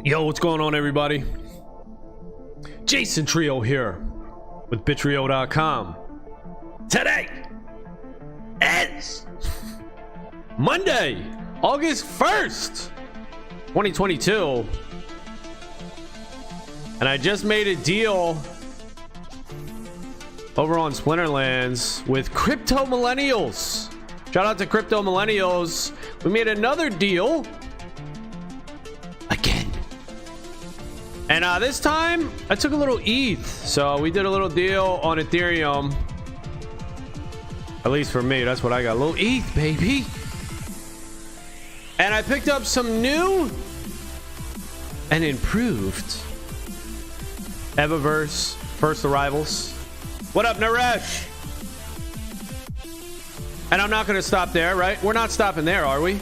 Yo, what's going on, everybody? Jason Trio here with Bittrio.com. Today is Monday, August 1st, 2022. And I just made a deal over on Splinterlands with Crypto Millennials. Shout out to Crypto Millennials. We made another deal again. And this time I took a little ETH. So we did a little deal on Ethereum. At least for me, that's what I got. A little ETH, baby. And I picked up some new and improved Evaverse first arrivals. What up, Naresh? And I'm not going to stop there, right? We're not stopping there, are we?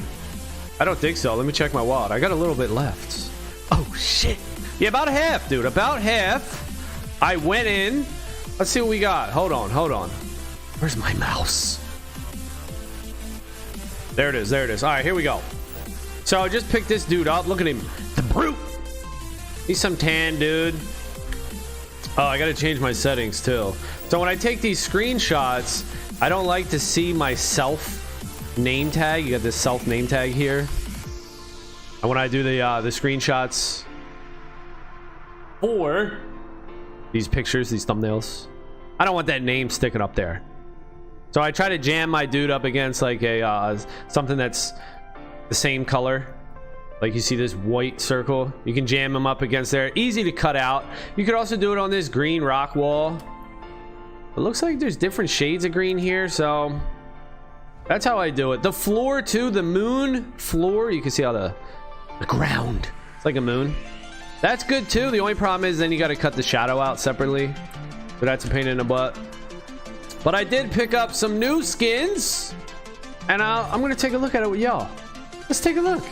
I don't think so. Let me check my wallet. I got a little bit left. Oh, shit. Yeah, about half, dude. About half. I went in. Let's see what we got. Hold on. Where's my mouse? There it is. All right, here we go. So I just picked this dude up. Look at him. The brute. He's some tan dude. Oh, I got to change my settings, too. So when I take these screenshots, I don't like to see my self name tag. You got this self name tag here. And when I do the screenshots for these pictures, these thumbnails, I don't want that name sticking up there. So I try to jam my dude up against like a something that's the same color. Like you see this white circle, you can jam him up against there. Easy to cut out. You could also do it on this green rock wall. It looks like there's different shades of green here, so that's how I do it. The floor too, the moon floor, you can see how the ground, it's like a moon. That's good too. The only problem is then you got to cut the shadow out separately, but that's a pain in the butt. But I did pick up some new skins, and I'm gonna take a look at it with y'all. Let's take a look.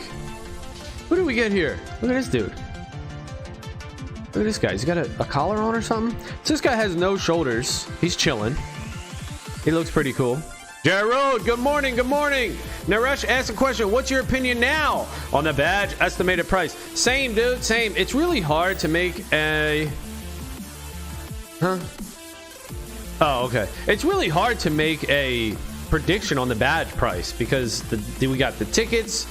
Who do we get here? Look at this dude. Look at this guy. He's got a collar on or something. So this guy has no shoulders. He's chilling. He looks pretty cool. Jared, good morning. Naresh asked a question. What's your opinion now on the badge estimated price? Same, dude. Same. It's really hard to make a... Huh? Oh, okay. It's really hard to make a prediction on the badge price because we got the tickets.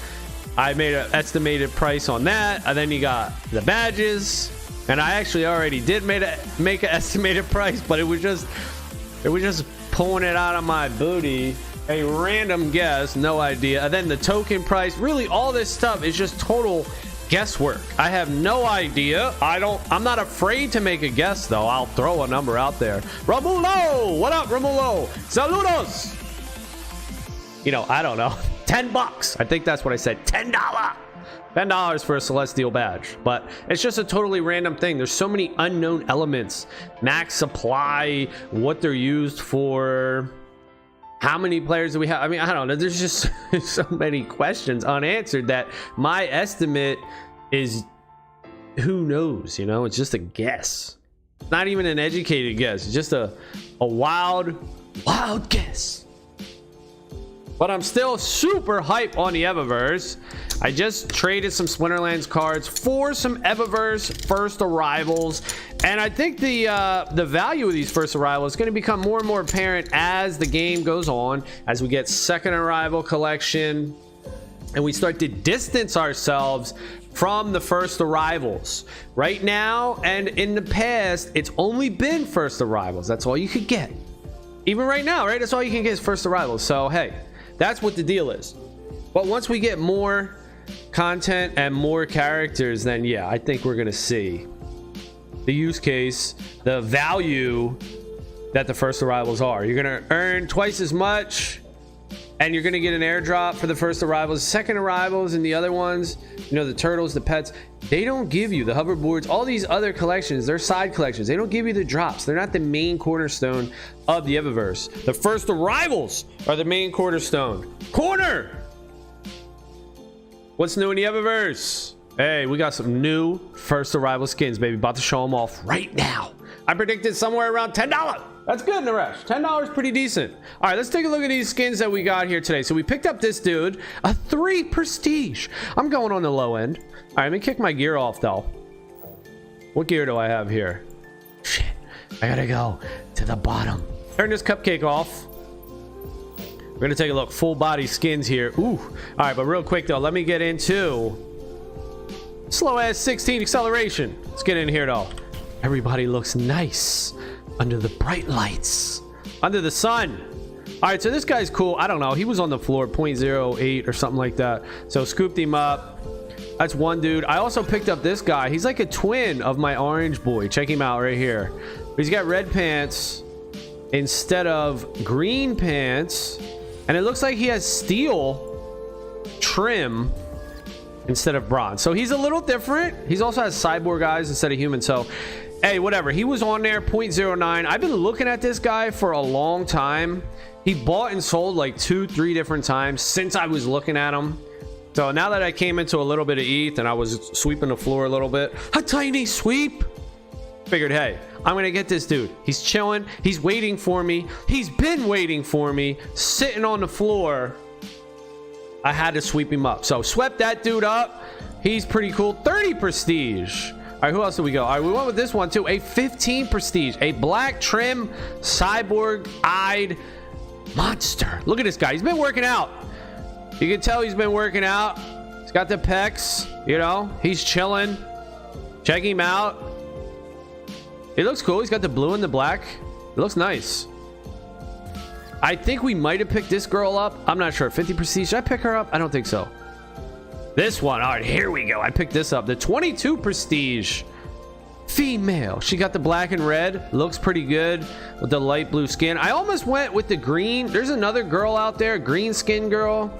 I made an estimated price on that, and then you got the badges, and I actually already did make an estimated price, but it was just pulling it out of my booty, a random guess, no idea. And then the token price, really all this stuff is just total guesswork. I have no idea. I'm not afraid to make a guess though. I'll throw a number out there. Romulo, what up, Romulo? Saludos. You know, I don't know. $10. I think that's what I said. $10 for a celestial badge, but it's just a totally random thing. There's so many unknown elements, max supply, what they're used for, how many players do we have. I mean, I don't know. There's just so many questions unanswered that my estimate is who knows, you know. It's just a guess. It's not even an educated guess. It's just a wild guess. But I'm still super hype on the Evaverse. I just traded some Splinterlands cards for some Evaverse first arrivals, and I think the value of these first arrivals is going to become more and more apparent as the game goes on, as we get second arrival collection, and we start to distance ourselves from the first arrivals. Right now and in the past, it's only been first arrivals. That's all you could get. Even right now, right? That's all you can get is first arrivals. So hey, that's what the deal is. But once we get more content and more characters, then yeah, I think we're gonna see the use case, the value that the first arrivals are. You're gonna earn twice as much, and you're gonna get an airdrop for the first arrivals. Second arrivals and the other ones, you know, the turtles, the pets, they don't give you the hoverboards. All these other collections, they're side collections. They don't give you the drops. They're not the main cornerstone of the Evaverse. The first arrivals are the main cornerstone. What's new in the Evaverse? Hey, we got some new first arrival skins, baby. About to show them off right now. I predicted somewhere around $10. That's good, Naresh. $10, pretty decent. All right, let's take a look at these skins that we got here today. So we picked up this dude, a 3 prestige. I'm going on the low end. All right, let me kick my gear off though. What gear do I have here? Shit, I gotta go to the bottom. Turn this cupcake off. We're gonna take a look. Full body skins here. Ooh. All right, but real quick though, let me get into slow ass 16 acceleration. Let's get in here though. Everybody looks nice under the bright lights, under the sun. All right, so this guy's cool. I don't know, he was on the floor 0.08 or something like that, so scooped him up. That's one dude. I also picked up this guy. He's like a twin of my orange boy. Check him out right here. He's got red pants instead of green pants, and it looks like he has steel trim instead of bronze, so he's a little different. He's also has cyborg eyes instead of human. So hey, whatever, he was on there 0.09. I've been looking at this guy for a long time. He bought and sold like 2-3 different times since I was looking at him. So now that I came into a little bit of ETH and I was sweeping the floor a little bit, a tiny sweep, figured, hey, I'm gonna get this dude. He's chilling, he's waiting for me, he's been waiting for me, sitting on the floor. I had to sweep him up, so swept that dude up. He's pretty cool. 30 prestige. All right, who else did we go? All right, we went with this one too, a 15 prestige, a black trim cyborg eyed monster. Look at this guy, he's been working out. You can tell he's been working out. He's got the pecs, you know, he's chilling. Check him out. He looks cool. He's got the blue and the black. It looks nice. I think we might have picked this girl up. I'm not sure. 50 prestige. Should I pick her up? I don't think so. This one. All right, here we go. I picked this up. The 22 prestige female. She got the black and red. Looks pretty good with the light blue skin. I almost went with the green. There's another girl out there, green skin girl,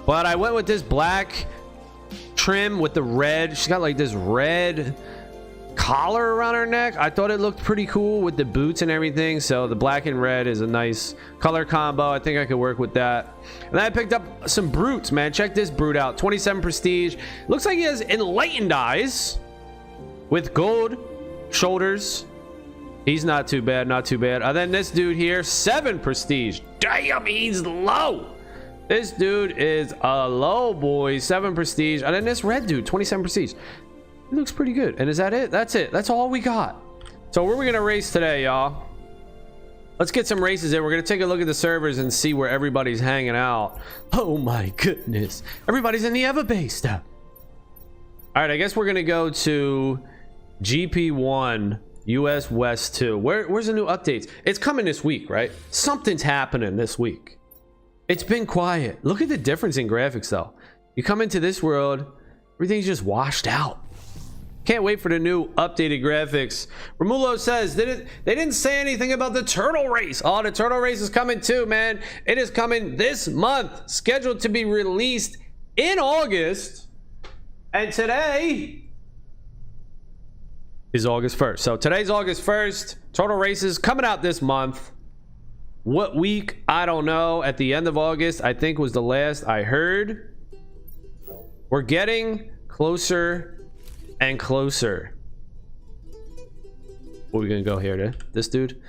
but I went with this black trim with the red. She's got like this red collar around her neck. I thought it looked pretty cool with the boots and everything, so the black and red is a nice color combo. I think I could work with that. And then I picked up some brutes, man. Check this brute out. 27 prestige. Looks like he has enlightened eyes with gold shoulders. He's not too bad, not too bad. And then this dude here, 7 prestige. Damn, he's low. This dude is a low boy. 7 prestige. And then this red dude, 27 prestige. It looks pretty good. And is that it? That's it. That's all we got. So where are we gonna race today, y'all? Let's get some races in. We're gonna take a look at the servers and see where everybody's hanging out. Oh my goodness, everybody's in the Evaverse stuff. All right, I guess we're gonna go to GP1 US West 2. Where's the new updates? It's coming this week, right? Something's happening this week. It's been quiet. Look at the difference in graphics though. You come into this world, everything's just washed out. Can't wait for the new updated graphics. Romulo says they didn't say anything about the turtle race. Oh, the turtle race is coming too, man. It is coming this month, scheduled to be released in August, and today is August 1st. So today's August 1st. Turtle races coming out this month. What week? I don't know. At the end of August, I think was the last I heard. We're getting closer and closer. What are we gonna go here to? This dude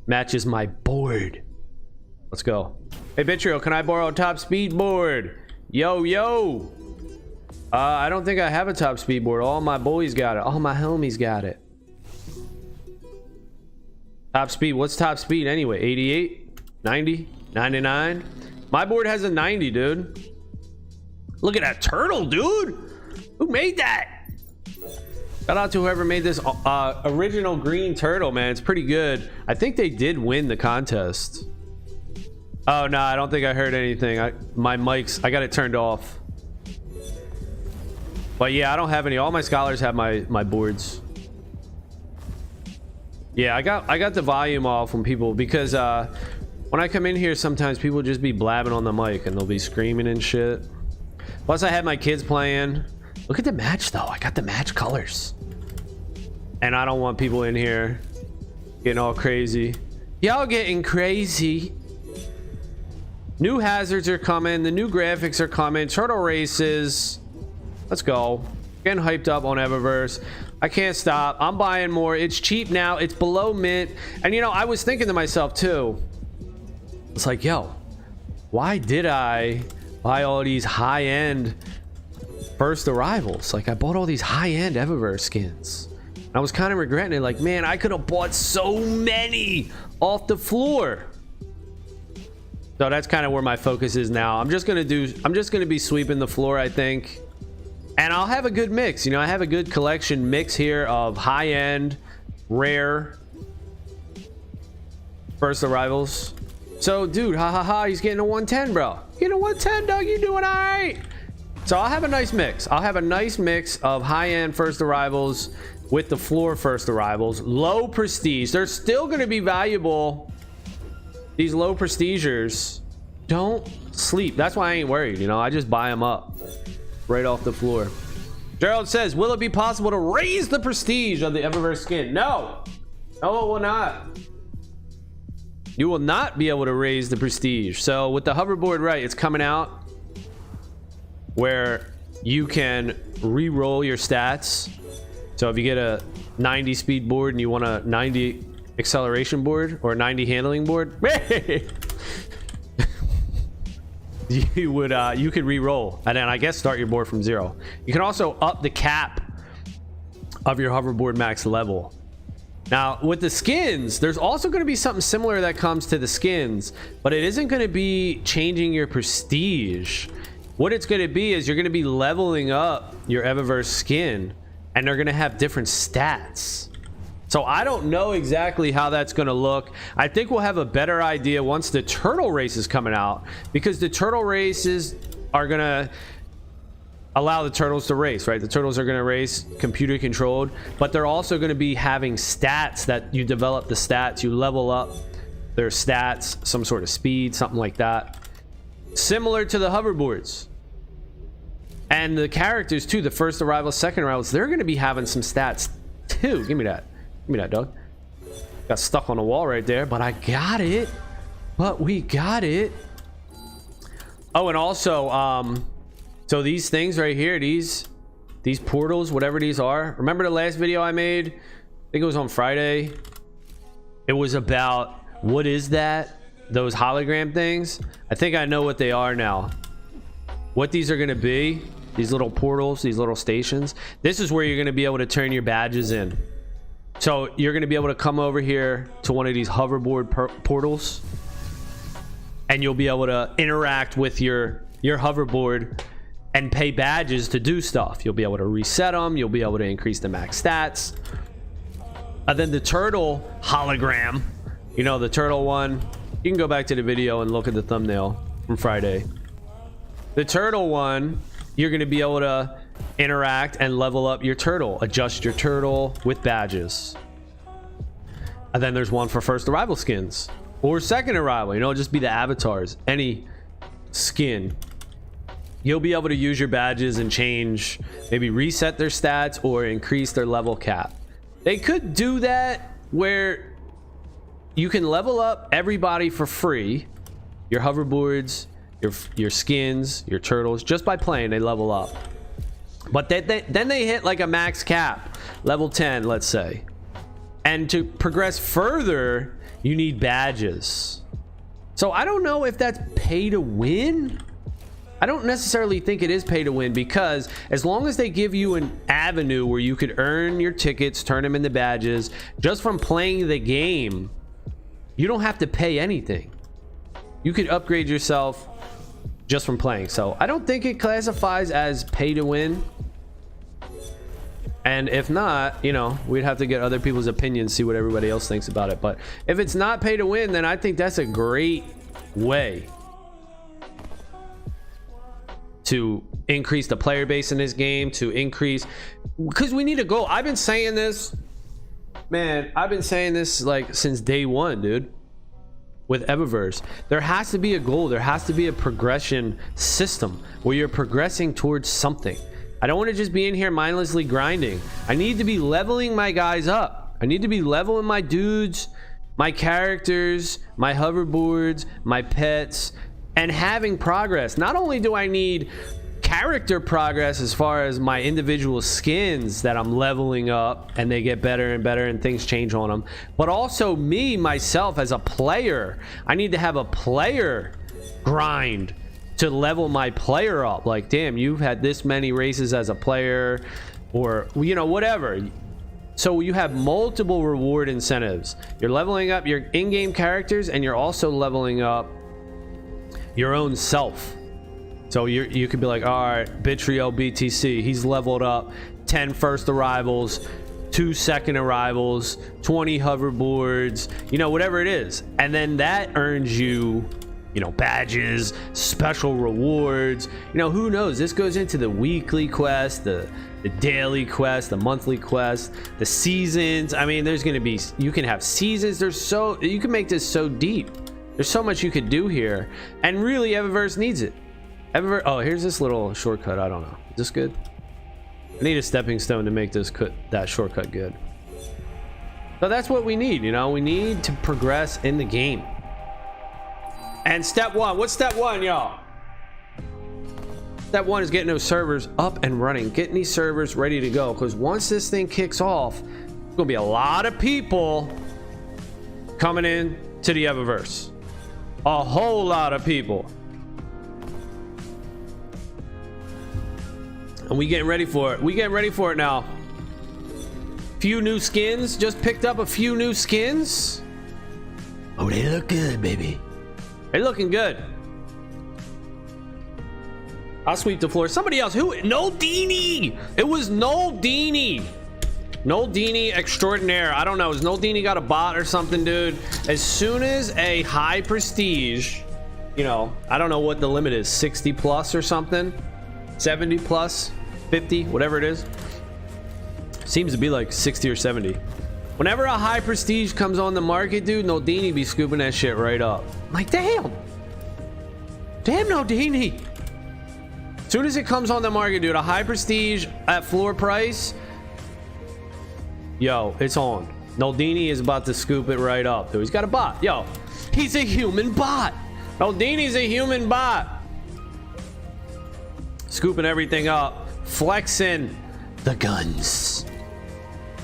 matches my board. Let's go. Hey Bittrio, can I borrow a top speed board? Yo. I don't think I have a top speed board. All my boys got it. All my homies got it. Top speed. What's top speed anyway? 88, 90, 99. My board has a 90, dude. Look at that turtle, dude. Who made that? Shout out to whoever made this original green turtle, man. It's pretty good. I think they did win the contest. Oh no, I don't think I heard anything. My mic's, I got it turned off. But yeah, I don't have any. All my scholars have my boards. Yeah, I got the volume off when people, because when I come in here, sometimes people just be blabbing on the mic and they'll be screaming and shit. Plus I had my kids playing. Look at the match though. I got the match colors. And I don't want people in here getting all crazy. Y'all getting crazy. New hazards are coming. The new graphics are coming. Turtle races. Let's go. Getting hyped up on Evaverse. I can't stop. I'm buying more. It's cheap now. It's below mint. And you know, I was thinking to myself too, it's like, yo, why did I buy all these high-end first arrivals? Like, I bought all these high-end Evaverse skins. I was kind of regretting it. Like, man, I could have bought so many off the floor. So that's kind of where my focus is now. I'm just gonna be sweeping the floor, I think. And I'll have a good mix. You know, I have a good collection mix here of high-end, rare first arrivals. So, dude, he's getting a 110, bro. Getting a 110, dog. You doing all right? So I'll have a nice mix. I'll have a nice mix of high-end first arrivals with the floor first arrivals. Low prestige. They're still going to be valuable. These low prestigers. Don't sleep. That's why I ain't worried. You know, I just buy them up right off the floor. Gerald says, will it be possible to raise the prestige of the Evaverse skin? No. No, it will not. You will not be able to raise the prestige. So with the hoverboard, right, it's coming out where you can re-roll your stats. So if you get a 90 speed board and you want a 90 acceleration board or a 90 handling board, you could re-roll and then I guess start your board from 0. You can also up the cap of your hoverboard max level. Now with the skins, there's also going to be something similar that comes to the skins, but it isn't going to be changing your prestige. What it's going to be is you're going to be leveling up your Evaverse skin and they're going to have different stats. So I don't know exactly how that's going to look. I think we'll have a better idea once the turtle race is coming out, because the turtle races are going to allow the turtles to race, right? The turtles are going to race computer controlled, but they're also going to be having stats that you develop the stats, you level up their stats, some sort of speed, something like that. Similar to the hoverboards. And the characters too, the first arrivals, second arrivals, they're going to be having some stats too. Give me that. Give me that, dog. Got stuck on the wall right there, but I got it. But we got it. Oh, and also, so these things right here, these portals, whatever these are. Remember the last video I made? I think it was on Friday. It was about, what is that? Those hologram things? I think I know what they are now. What these are going to be, these little portals, these little stations. This is where you're going to be able to turn your badges in. So you're going to be able to come over here to one of these hoverboard portals. And you'll be able to interact with your hoverboard and pay badges to do stuff. You'll be able to reset them. You'll be able to increase the max stats. And then the turtle hologram, you know, the turtle one, you can go back to the video and look at the thumbnail from Friday. The turtle one, you're going to be able to interact and level up your turtle, adjust your turtle with badges. And then there's one for first arrival skins or second arrival, you know, just be the avatars, any skin. You'll be able to use your badges and change, maybe reset their stats or increase their level cap. They could do that where you can level up everybody for free. Your hoverboards, your skins, your turtles, just by playing, they level up. But then they hit like a max cap, level 10, let's say. And to progress further, you need badges. So I don't know if that's pay to win. I don't necessarily think it is pay to win, because as long as they give you an avenue where you could earn your tickets, turn them into badges just from playing the game, you don't have to pay anything. You could upgrade yourself just from playing. So I don't think it classifies as pay to win. And if not, you know, we'd have to get other people's opinions, see what everybody else thinks about it. But if it's not pay to win, then I think that's a great way to increase the player base in this game, to increase, because we need a goal. I've been saying this, man, I've been saying this like since day one, dude. With Evaverse, there has to be a goal. There has to be a progression system where you're progressing towards something. I don't want to just be in here mindlessly grinding. I need to be leveling my guys up. I need to be leveling my dudes, my characters, my hoverboards, my pets, and having progress. Not only do I need character progress as far as my individual skins that I'm leveling up and they get better and better and things change on them, but also me myself as a player. I need to have a player grind to level my player up. Like, damn, you've had this many races as a player, or you know, whatever. So you have multiple reward incentives. You're leveling up your in-game characters and you're also leveling up your own self. So you could be like, all right, Bittrio BTC, he's leveled up 10 first arrivals, 2 second arrivals, 20 hoverboards, you know, whatever it is. And then that earns you, you know, badges, special rewards, you know, who knows? This goes into the weekly quest, the daily quest, the monthly quest, the seasons. I mean, there's going to be, you can have seasons. You can make this so deep. There's so much you could do here. And really, Evaverse needs it. Oh, here's this little shortcut. I don't know. Is this good? I need a stepping stone to make that shortcut good. So that's what we need, you know? We need to progress in the game. And step one. What's step one, y'all? Step one is getting those servers up and running. Getting these servers ready to go. Because once this thing kicks off, there's going to be a lot of people coming in to the Evaverse. A whole lot of people. And we getting ready for it. We getting ready for it now. Few new skins. Just picked up a few new skins. Oh, they look good, baby. They're looking good. I'll sweep the floor. Somebody else. Who? Noldini. It was Noldini. Noldini extraordinaire. I don't know. Is Noldini got a bot or something, dude? As soon as a high prestige, you know, I don't know what the limit is. 60 plus or something. 70 plus. 50, whatever it is. Seems to be like 60 or 70. Whenever a high prestige comes on the market, dude, Noldini be scooping that shit right up. I'm like, damn. Damn, Noldini. As soon as it comes on the market, dude, a high prestige at floor price, yo, it's on. Noldini is about to scoop it right up, dude. He's got a bot. Yo, he's a human bot. Noldini's a human bot. Scooping everything up. Flexing the guns.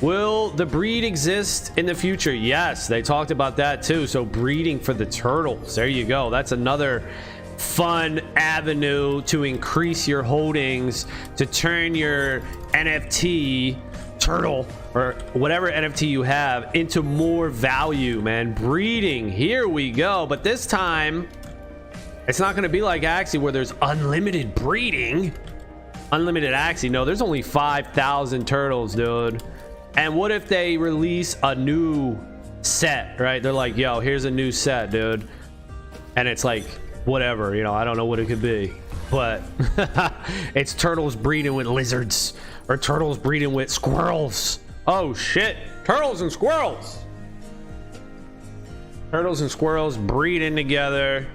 Will the breed exist in the future? Yes, they talked about that too. So breeding for the turtles. There you go. That's another fun avenue to increase your holdings, to turn your NFT turtle or whatever NFT you have into more value, man. Breeding. Here we go. But this time, it's not going to be like Axie where there's unlimited breeding. Unlimited Axie. No, there's only 5,000 turtles, dude. And what if they release a new set, right? They're like, yo, here's a new set, dude. And it's like, whatever, you know, I don't know what it could be. But it's turtles breeding with lizards. Or turtles breeding with squirrels. Oh, shit. Turtles and squirrels. Turtles and squirrels breeding together.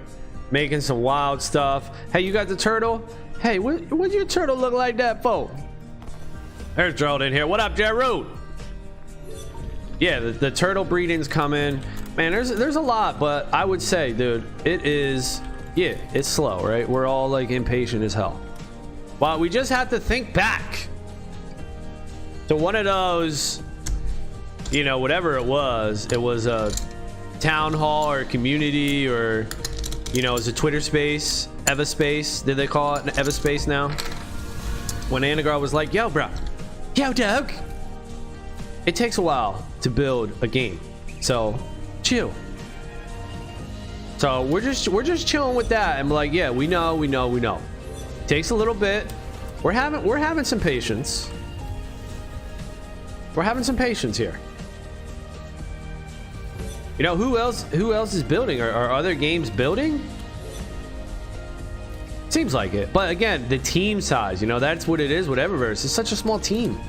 Making some wild stuff. Hey, you got the turtle? Hey, what'd your turtle look like that for? There's Gerald in here. What up, Jared? Yeah, the turtle breeding's coming. Man, there's a lot, but I would say, dude, it is, yeah, it's slow, right? We're all like impatient as hell. Well, we just have to think back to one of those, you know, whatever it was a town hall or community or, you know, it's a Twitter space, Eva space. Did they call it an Eva space now? When Anagar was like, yo, bro, yo, Doug. It takes a while to build a game, so chill. So we're just chilling with that. I'm like, yeah, we know. Takes a little bit. We're having some patience. We're having some patience here. You know, who else is building? Are other games building? Seems like it. But again, the team size, you know, that's what it is with Evaverse. It's such a small team.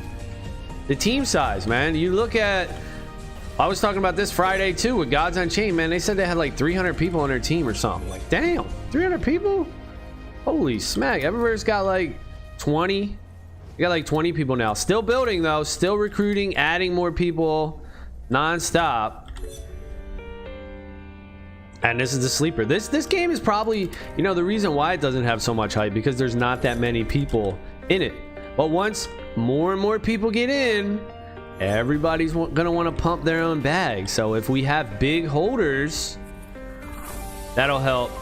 The team size, man. You look at, I was talking about this Friday too with Gods Unchained, man. They said they had like 300 people on their team or something. Like, damn, 300 people? Holy smack. Evaverse got like 20. You got like 20 people now. Still building though, still recruiting, adding more people non-stop. And this is the sleeper. This game is probably, you know, the reason why it doesn't have so much hype, because there's not that many people in it. But once more and more people get in, everybody's gonna want to pump their own bag. So if we have big holders, that'll help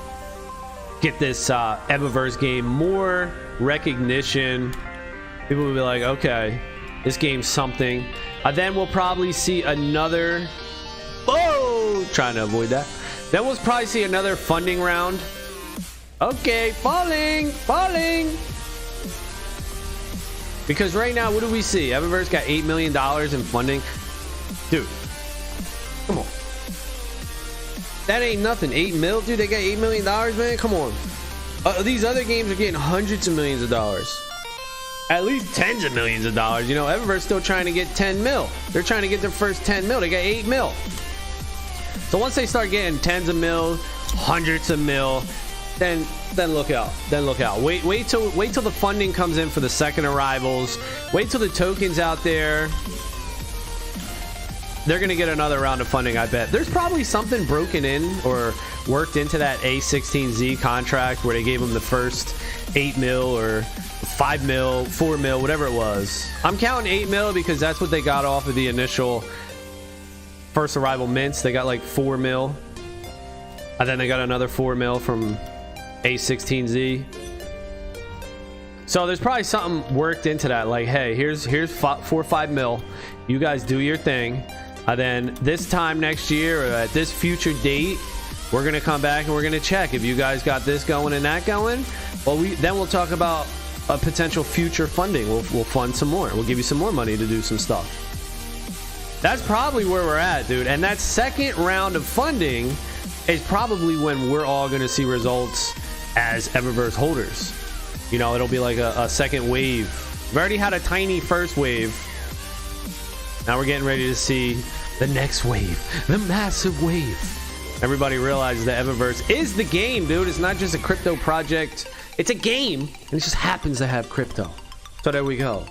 get this Evaverse game more recognition. People will be like, okay, this game's something. Then we'll probably see another, trying to avoid that. Then we'll probably see another funding round. Okay, falling. Because right now, what do we see? Evaverse got $8 million in funding. Dude, come on. That ain't nothing. 8 mil, dude. They got $8 million, man. Come on. These other games are getting hundreds of millions of dollars. At least tens of millions of dollars. You know, Evaverse still trying to get 10 mil. They're trying to get their first 10 mil. They got 8 mil. So once they start getting tens of mil, hundreds of mil, then look out. Wait till the funding comes in for the second arrivals. Wait till the tokens out there. They're gonna get another round of funding, I bet. There's probably something broken in or worked into that A16Z contract where they gave them the first 8 mil or 5 mil, 4 mil, whatever it was. I'm counting 8 mil because that's what they got off of the initial first arrival mints. They got like 4 mil, and then they got another 4 mil from A16Z. So there's probably something worked into that, like, hey, here's 4 or 5 mil, you guys do your thing, and then this time next year or at this future date, we're gonna come back and we're gonna check if you guys got this going and that going. Well, then we'll talk about a potential future funding. We'll fund some more. We'll give you some more money to do some stuff. That's probably where we're at, dude. And that second round of funding is probably when we're all going to see results as Evaverse holders. You know, it'll be like a second wave. We've already had a tiny first wave. Now we're getting ready to see the next wave, the massive wave. Everybody realizes that Evaverse is the game, dude. It's not just a crypto project. It's a game, and it just happens to have crypto. So there we go.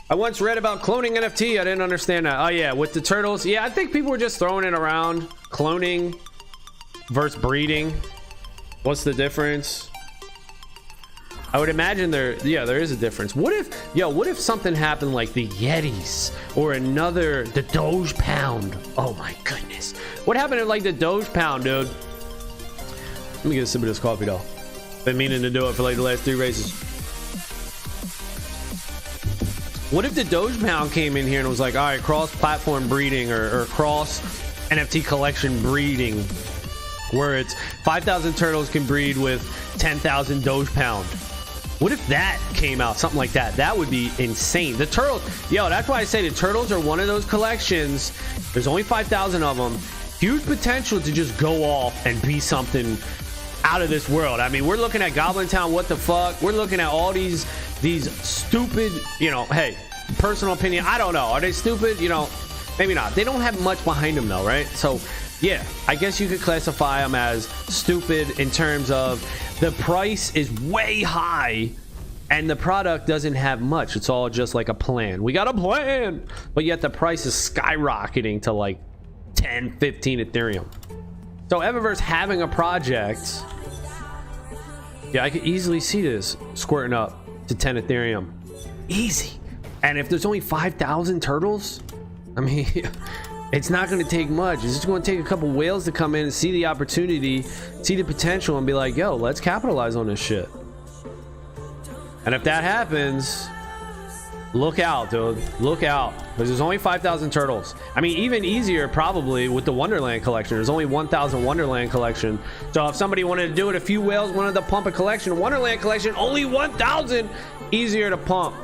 I once read about cloning NFT. I didn't understand that. Oh yeah, with the turtles. Yeah, I think people were just throwing it around. Cloning versus breeding. What's the difference? I would imagine there is a difference. What if something happened like the Yetis or the Doge Pound? Oh my goodness. What happened to like the Doge Pound, dude? Let me get a sip of this coffee though. Been meaning to do it for like the last 3 races. What if the Doge Pound came in here and was like, all right, cross-platform breeding or cross NFT collection breeding, where it's 5,000 turtles can breed with 10,000 Doge Pound? What if that came out? Something like that. That would be insane. The turtles, that's why I say the turtles are one of those collections. There's only 5,000 of them. Huge potential to just go off and be something out of this world. I mean, we're looking at Goblin Town, what the fuck? We're looking at all these stupid, hey, personal opinion, I don't know. Are they stupid? Maybe not. They don't have much behind them though, right? So yeah, I guess you could classify them as stupid in terms of the price is way high and the product doesn't have much. It's all just like a plan. We got a plan, but yet the price is skyrocketing to like 10, 15 Ethereum. So Evaverse having a project, I could easily see this squirting up to 10 Ethereum. Easy. And if there's only 5,000 turtles, I mean, it's not going to take much. It's just going to take a couple whales to come in and see the opportunity, see the potential, and be like, yo, let's capitalize on this shit. And if that happens, look out, dude. Look out. Because there's only 5,000 turtles. I mean, even easier probably with the Wonderland collection. There's only 1,000 Wonderland collection. So if somebody wanted to do it, a few whales wanted to pump a collection, Wonderland collection, only 1,000. Easier to pump.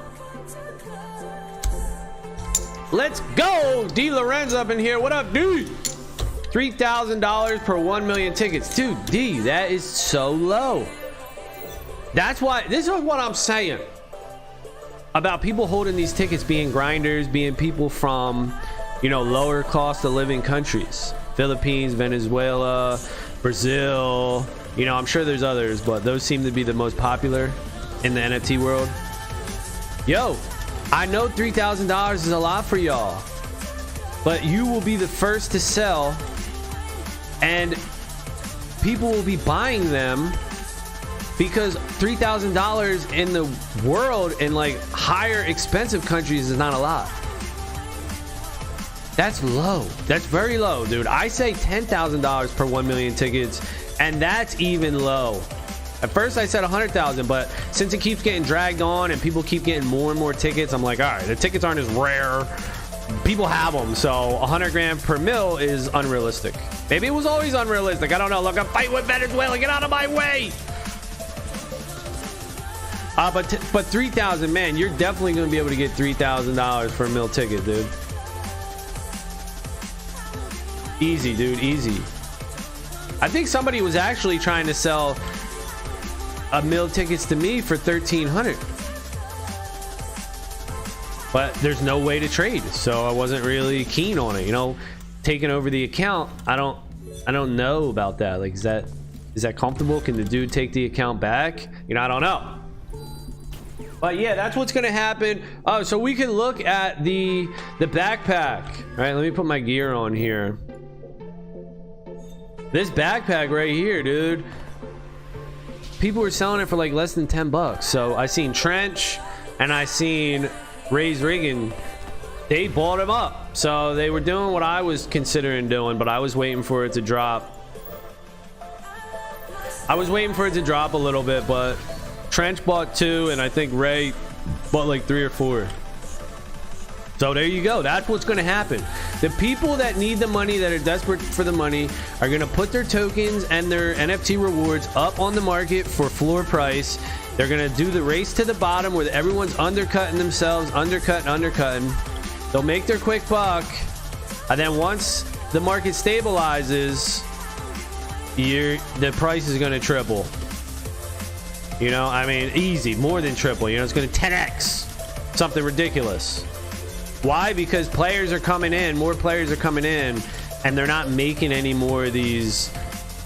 Let's go. D Lorenzo up in here. What up, dude? $3,000 per 1 million tickets. Dude, D, that is so low. That's why, this is what I'm saying about people holding these tickets being grinders, being people from, lower cost of living countries. Philippines, Venezuela, Brazil. I'm sure there's others, but those seem to be the most popular in the NFT world. Yo, I know $3,000 is a lot for y'all, but you will be the first to sell, and people will be buying them because $3,000 in the world in like higher expensive countries is not a lot. That's low. That's very low, dude. I say $10,000 per 1 million tickets, and that's even low. At first I said 100,000, but since it keeps getting dragged on and people keep getting more and more tickets, I'm like, all right, the tickets aren't as rare. People have them, so 100 grand per mil is unrealistic. Maybe it was always unrealistic. I don't know. Look, I'm fighting with Venezuela. Get out of my way. But 3,000, man, you're definitely going to be able to get $3,000 for a mil ticket, dude. Easy, dude, easy. I think somebody was actually trying to sell a mil tickets to me for 1,300. But there's no way to trade, so I wasn't really keen on it. You know, taking over the account, I don't know about that. Like, is that comfortable? Can the dude take the account back? You know, I don't know. But yeah, that's what's gonna happen. Oh, so we can look at the backpack. All right, let me put my gear on here. This backpack right here, dude. People were selling it for like less than 10 bucks. So I seen Trench and I seen Ray's Riggin. They bought him up. So they were doing what I was considering doing, but I was waiting for it to drop. I was waiting for it to drop a little bit, but Trench bought 2 and I think Ray bought like 3 or 4. So there you go. That's what's going to happen. The people that need the money, that are desperate for the money, are going to put their tokens and their NFT rewards up on the market for floor price. They're going to do the race to the bottom where everyone's undercutting themselves, undercutting. They'll make their quick buck. And then once the market stabilizes, the price is going to triple. You know, I mean, easy, more than triple. You know, it's going to 10x. Something ridiculous. Why? Because players are coming in, more players are coming in, and they're not making any more of these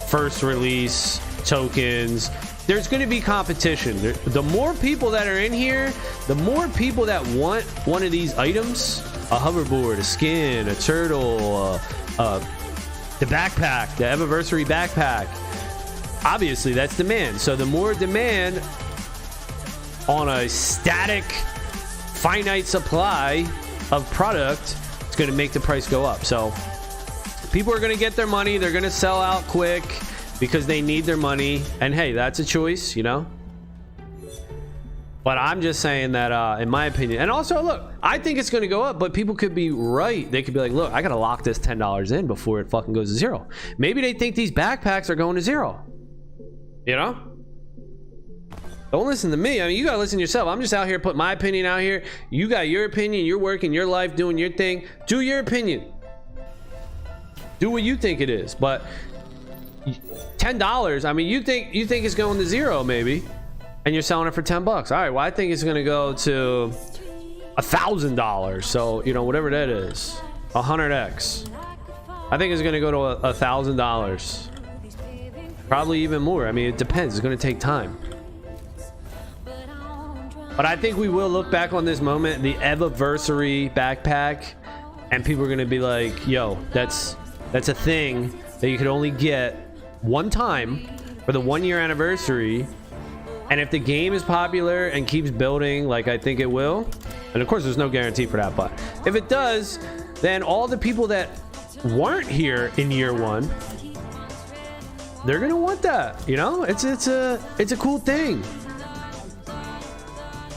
first release tokens. There's going to be competition. The more people that are in here, the more people that want one of these items, a hoverboard, a skin, a turtle, the backpack, the Evaverse backpack. Obviously, that's demand. So the more demand on a static, finite supply of product, it's going to make the price go up. So people are going to get their money. They're going to sell out quick because they need their money. And hey, that's a choice, you know. But I'm just saying that in my opinion, and also look, I think it's going to go up, but people could be right. They could be like, look, I got to lock this $10 in before it fucking goes to zero. Maybe they think these backpacks are going to zero, you know. Don't listen to me. I mean, you gotta listen to yourself. I'm just out here putting my opinion out here. You got your opinion. You're working your life, doing your thing. Do your opinion. Do what you think it is. But $10. I mean, you think it's going to zero maybe, and you're selling it for 10 bucks. All right. Well, I think it's gonna go to $1,000. So you know, whatever that is, 100x. I think it's gonna go to $1,000. Probably even more. I mean, it depends. It's gonna take time. But I think we will look back on this moment, the Evaverse backpack, and people are going to be like, yo, that's a thing that you could only get one time for the 1-year anniversary. And if the game is popular and keeps building like I think it will, and of course there's no guarantee for that, but if it does, then all the people that weren't here in year 1, they're going to want that, you know? It's a cool thing.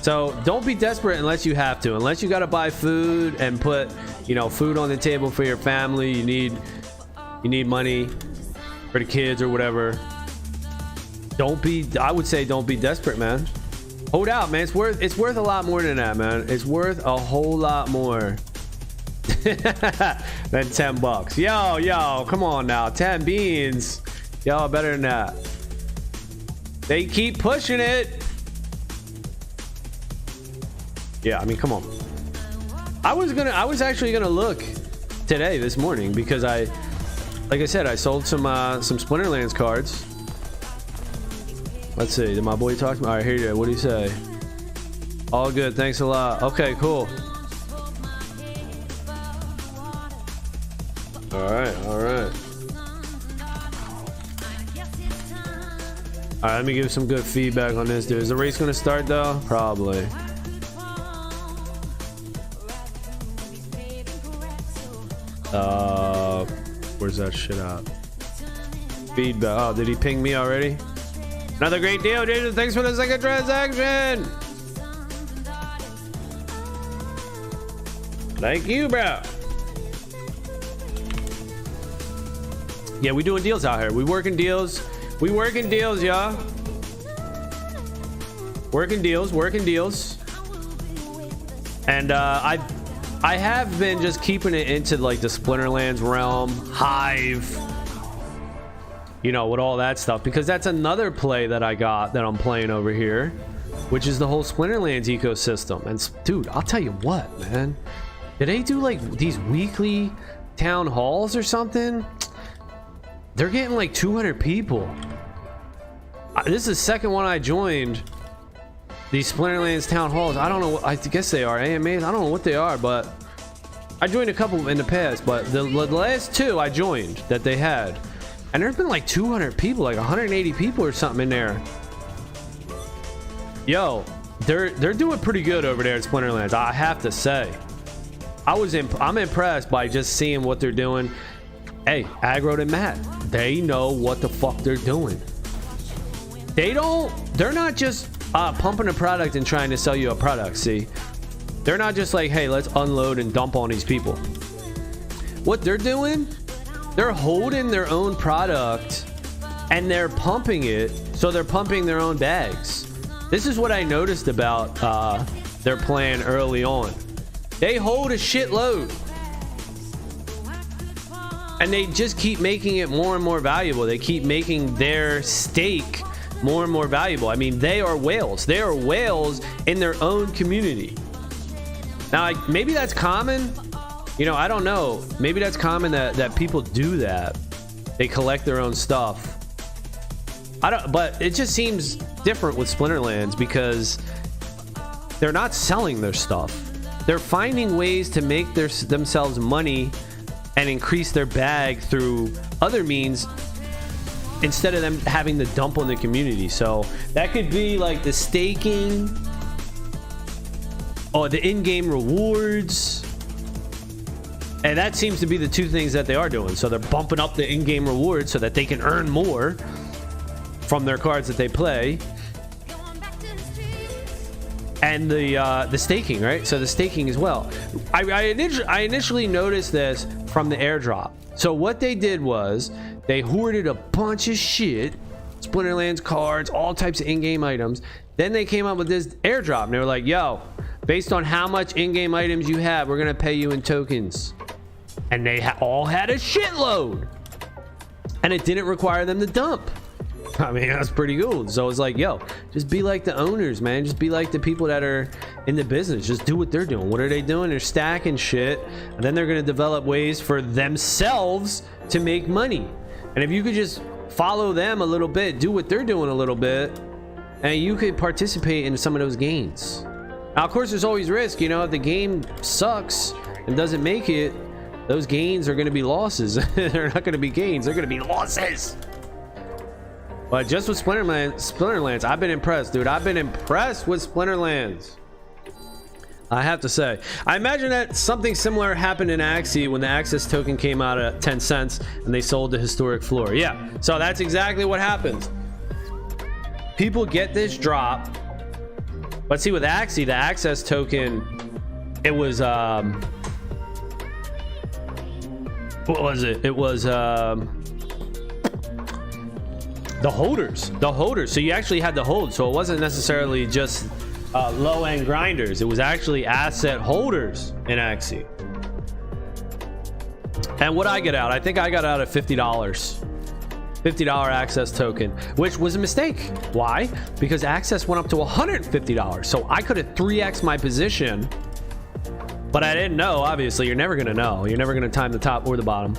So don't be desperate unless you have to. Unless you got to buy food and put, you know, food on the table for your family. You need money for the kids or whatever. I would say don't be desperate, man. Hold out, man. It's worth a lot more than that, man. It's worth a whole lot more than 10 bucks. Yo, come on now. 10 beans. Y'all better than that. They keep pushing it. Yeah, I mean, come on. I was actually gonna look today, this morning, because like I said, I sold some Splinterlands cards. Let's see, did my boy talk to me? All right, here you go. What do you say? All good, thanks a lot. Okay, cool. All right. All right, let me give some good feedback on this, dude. Is the race gonna start though? Probably. Where's that shit at? Feedback. Oh, did he ping me already? Another great deal, dude. Thanks for the second transaction. Thank you, bro. Yeah, we doing deals out here. We working deals. We working deals, y'all. Working deals. And I have been just keeping it into like the Splinterlands realm, Hive, you know, with all that stuff, because that's another play that I got that I'm playing over here, which is the whole Splinterlands ecosystem. And dude, I'll tell you what, man, did they do like these weekly town halls or something? They're getting like 200 people. This is the second one I joined. These Splinterlands town halls, I don't know, I guess they are AMAs, I don't know what they are, but I joined a couple in the past, but the last two I joined that they had, and there's been like 200 people, like 180 people or something in there. Yo, they're doing pretty good over there at Splinterlands, I have to say. I'm impressed by just seeing what they're doing. Hey, Aggro and Matt, they know what the fuck they're doing. They're not just pumping a product and trying to sell you a product. See, they're not just like, hey, let's unload and dump on these people. What they're doing, they're holding their own product and they're pumping it, so they're pumping their own bags. This is what I noticed about their plan early on. They hold a shitload and they just keep making it more and more valuable. They keep making their stake more and more valuable. I mean, they are whales. They are whales in their own community. Now, maybe that's common. You know, I don't know. Maybe that's common that people do that. They collect their own stuff. But it just seems different with Splinterlands because they're not selling their stuff. They're finding ways to make themselves money and increase their bag through other means, instead of them having to dump on the community. So that could be like the staking or the in-game rewards, and that seems to be the two things that they are doing. So they're bumping up the in-game rewards so that they can earn more from their cards that they play, and the staking, right? So the staking as well. I initially noticed this from the airdrop. So what they did was they hoarded a bunch of shit, Splinterlands cards, all types of in-game items. Then they came up with this airdrop and they were like, yo, based on how much in-game items you have, we're gonna pay you in tokens. And they all had a shitload, and it didn't require them to dump. I mean, that's pretty cool. So it's like, yo, just be like the owners, man. Just be like the people that are in the business. Just do what they're doing. What are they doing? They're stacking shit, and then they're going to develop ways for themselves to make money. And if you could just follow them a little bit, do what they're doing a little bit, and you could participate in some of those gains. Now, of course, there's always risk. You know, if the game sucks and doesn't make it, those gains are going to be losses. They're not going to be gains. They're going to be losses. But just with Splinterlands, I've been impressed, dude. I've been impressed with Splinterlands, I have to say. I imagine that something similar happened in Axie when the Access token came out at 10 cents and they sold the historic floor. Yeah, so that's exactly what happened. People get this drop. But see, with Axie, the Access token, it was what was it? It was the holders. So you actually had to hold. So it wasn't necessarily just low-end grinders. It was actually asset holders in Axie. And what I get out, I think I got out at $50. $50 Access token, which was a mistake. Why? Because Access went up to $150. So I could have 3x my position, but I didn't know. Obviously, you're never gonna know. You're never gonna time the top or the bottom.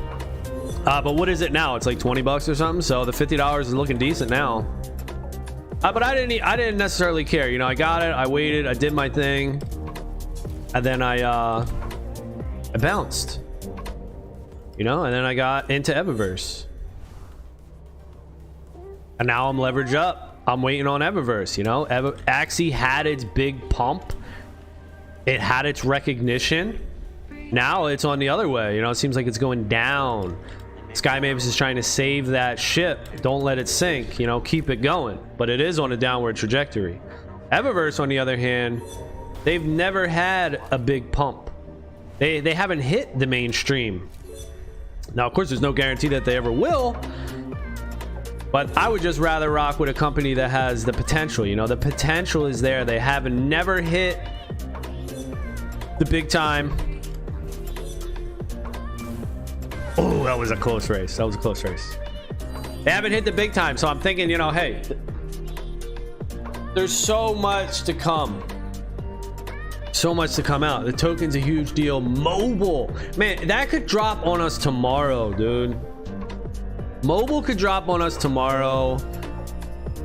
But what is it now? It's like 20 bucks or something. So the $50 is looking decent now. But I didn't necessarily care. You know, I got it. I waited. I did my thing, and then I bounced. You know, and then I got into Evaverse, and now I'm leveraged up. I'm waiting on Evaverse, you know. Axie had its big pump. It had its recognition. Now it's on the other way, you know. It seems like it's going down. Sky Mavis is trying to save that ship. Don't let it sink, you know, keep it going. But it is on a downward trajectory. Evaverse, on the other hand, they've never had a big pump. They haven't hit the mainstream. Now, of course, there's no guarantee that they ever will. But I would just rather rock with a company that has the potential. You know, the potential is there. They haven't never hit the big time. Oh, that was a close race. That was a close race. They haven't hit the big time. So I'm thinking, you know, hey, there's so much to come. So much to come out. The token's a huge deal. Mobile, man, that could drop on us tomorrow, dude. Mobile could drop on us tomorrow.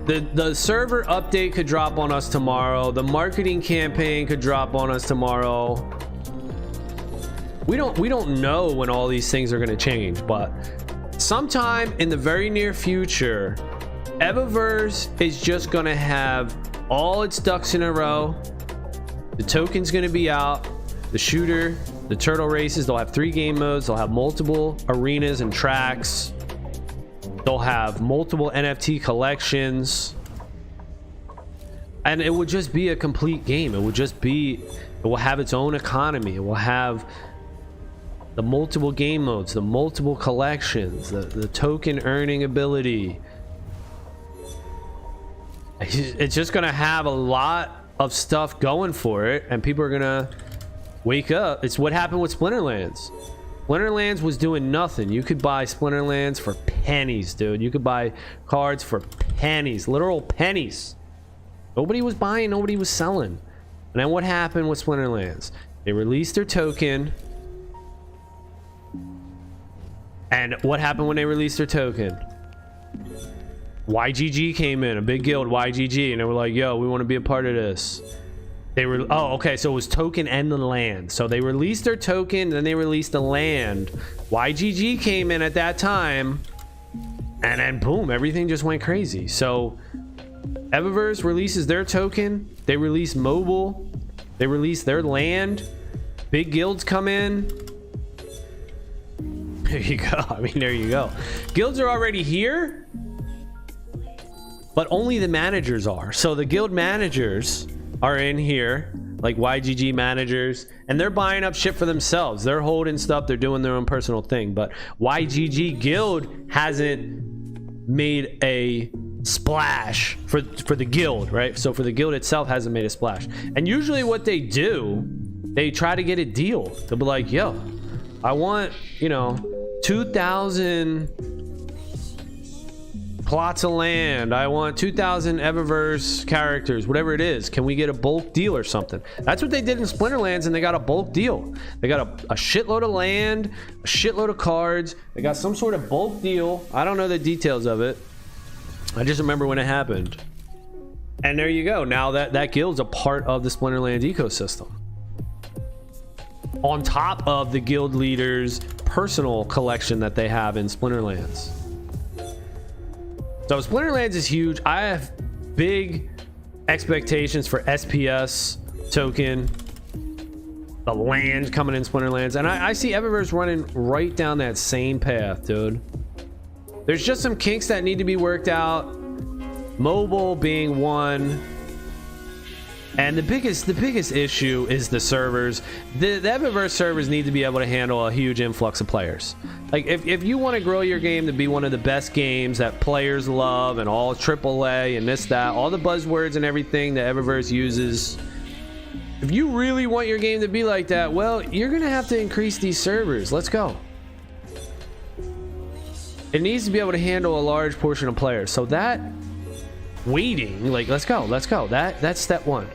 The server update could drop on us tomorrow. The marketing campaign could drop on us tomorrow. We don't know when all these things are going to change, but sometime in the very near future, Evaverse is just going to have all its ducks in a row. The token's going to be out. The shooter, the turtle races, they'll have 3 game modes. They'll have multiple arenas and tracks. They'll have multiple NFT collections. And it will just be a complete game. It will have its own economy. It will have the multiple game modes, the multiple collections, the token earning ability. It's just going to have a lot of stuff going for it, and people are going to wake up. It's what happened with Splinterlands. Splinterlands was doing nothing. You could buy Splinterlands for pennies, dude. You could buy cards for pennies, literal pennies. Nobody was buying, nobody was selling. And then what happened with Splinterlands? They released their token. And what happened when they released their token? YGG came in, a big guild, YGG, and they were like, yo, we want to be a part of this. They were, oh, okay, so it was token and the land. So they released their token, then they released the land. YGG came in at that time, and then boom, everything just went crazy. So Evaverse releases their token, they release mobile, they release their land, big guilds come in. There you go. I mean, there you go. Guilds are already here, but only the managers are. So the guild managers are in here, like YGG managers, and they're buying up shit for themselves. They're holding stuff. They're doing their own personal thing. But YGG guild hasn't made a splash for the guild, right? So for the guild itself hasn't made a splash. And usually what they do, they try to get a deal. They'll be like, yo, I want, you know, 2,000 plots of land. I want 2,000 Evaverse characters, whatever it is. Can we get a bulk deal or something? That's what they did in Splinterlands, and they got a bulk deal. They got a shitload of land, a shitload of cards. They got some sort of bulk deal. I don't know the details of it. I just remember when it happened. And there you go. Now that guild's a part of the Splinterlands ecosystem. On top of the guild leaders' personal collection that they have in Splinterlands. So Splinterlands is huge. I have big expectations for SPS token, the land coming in Splinterlands, and I see Evaverse running right down that same path, dude. There's just some kinks that need to be worked out, mobile being one. And the biggest issue is the servers. The Evaverse servers need to be able to handle a huge influx of players. Like if you want to grow your game to be one of the best games that players love, and all AAA and this, that, all the buzzwords and everything that Evaverse uses, if you really want your game to be like that, well, you're gonna have to increase these servers. Let's go. It needs to be able to handle a large portion of players. So that waiting, like, let's go. That's step one.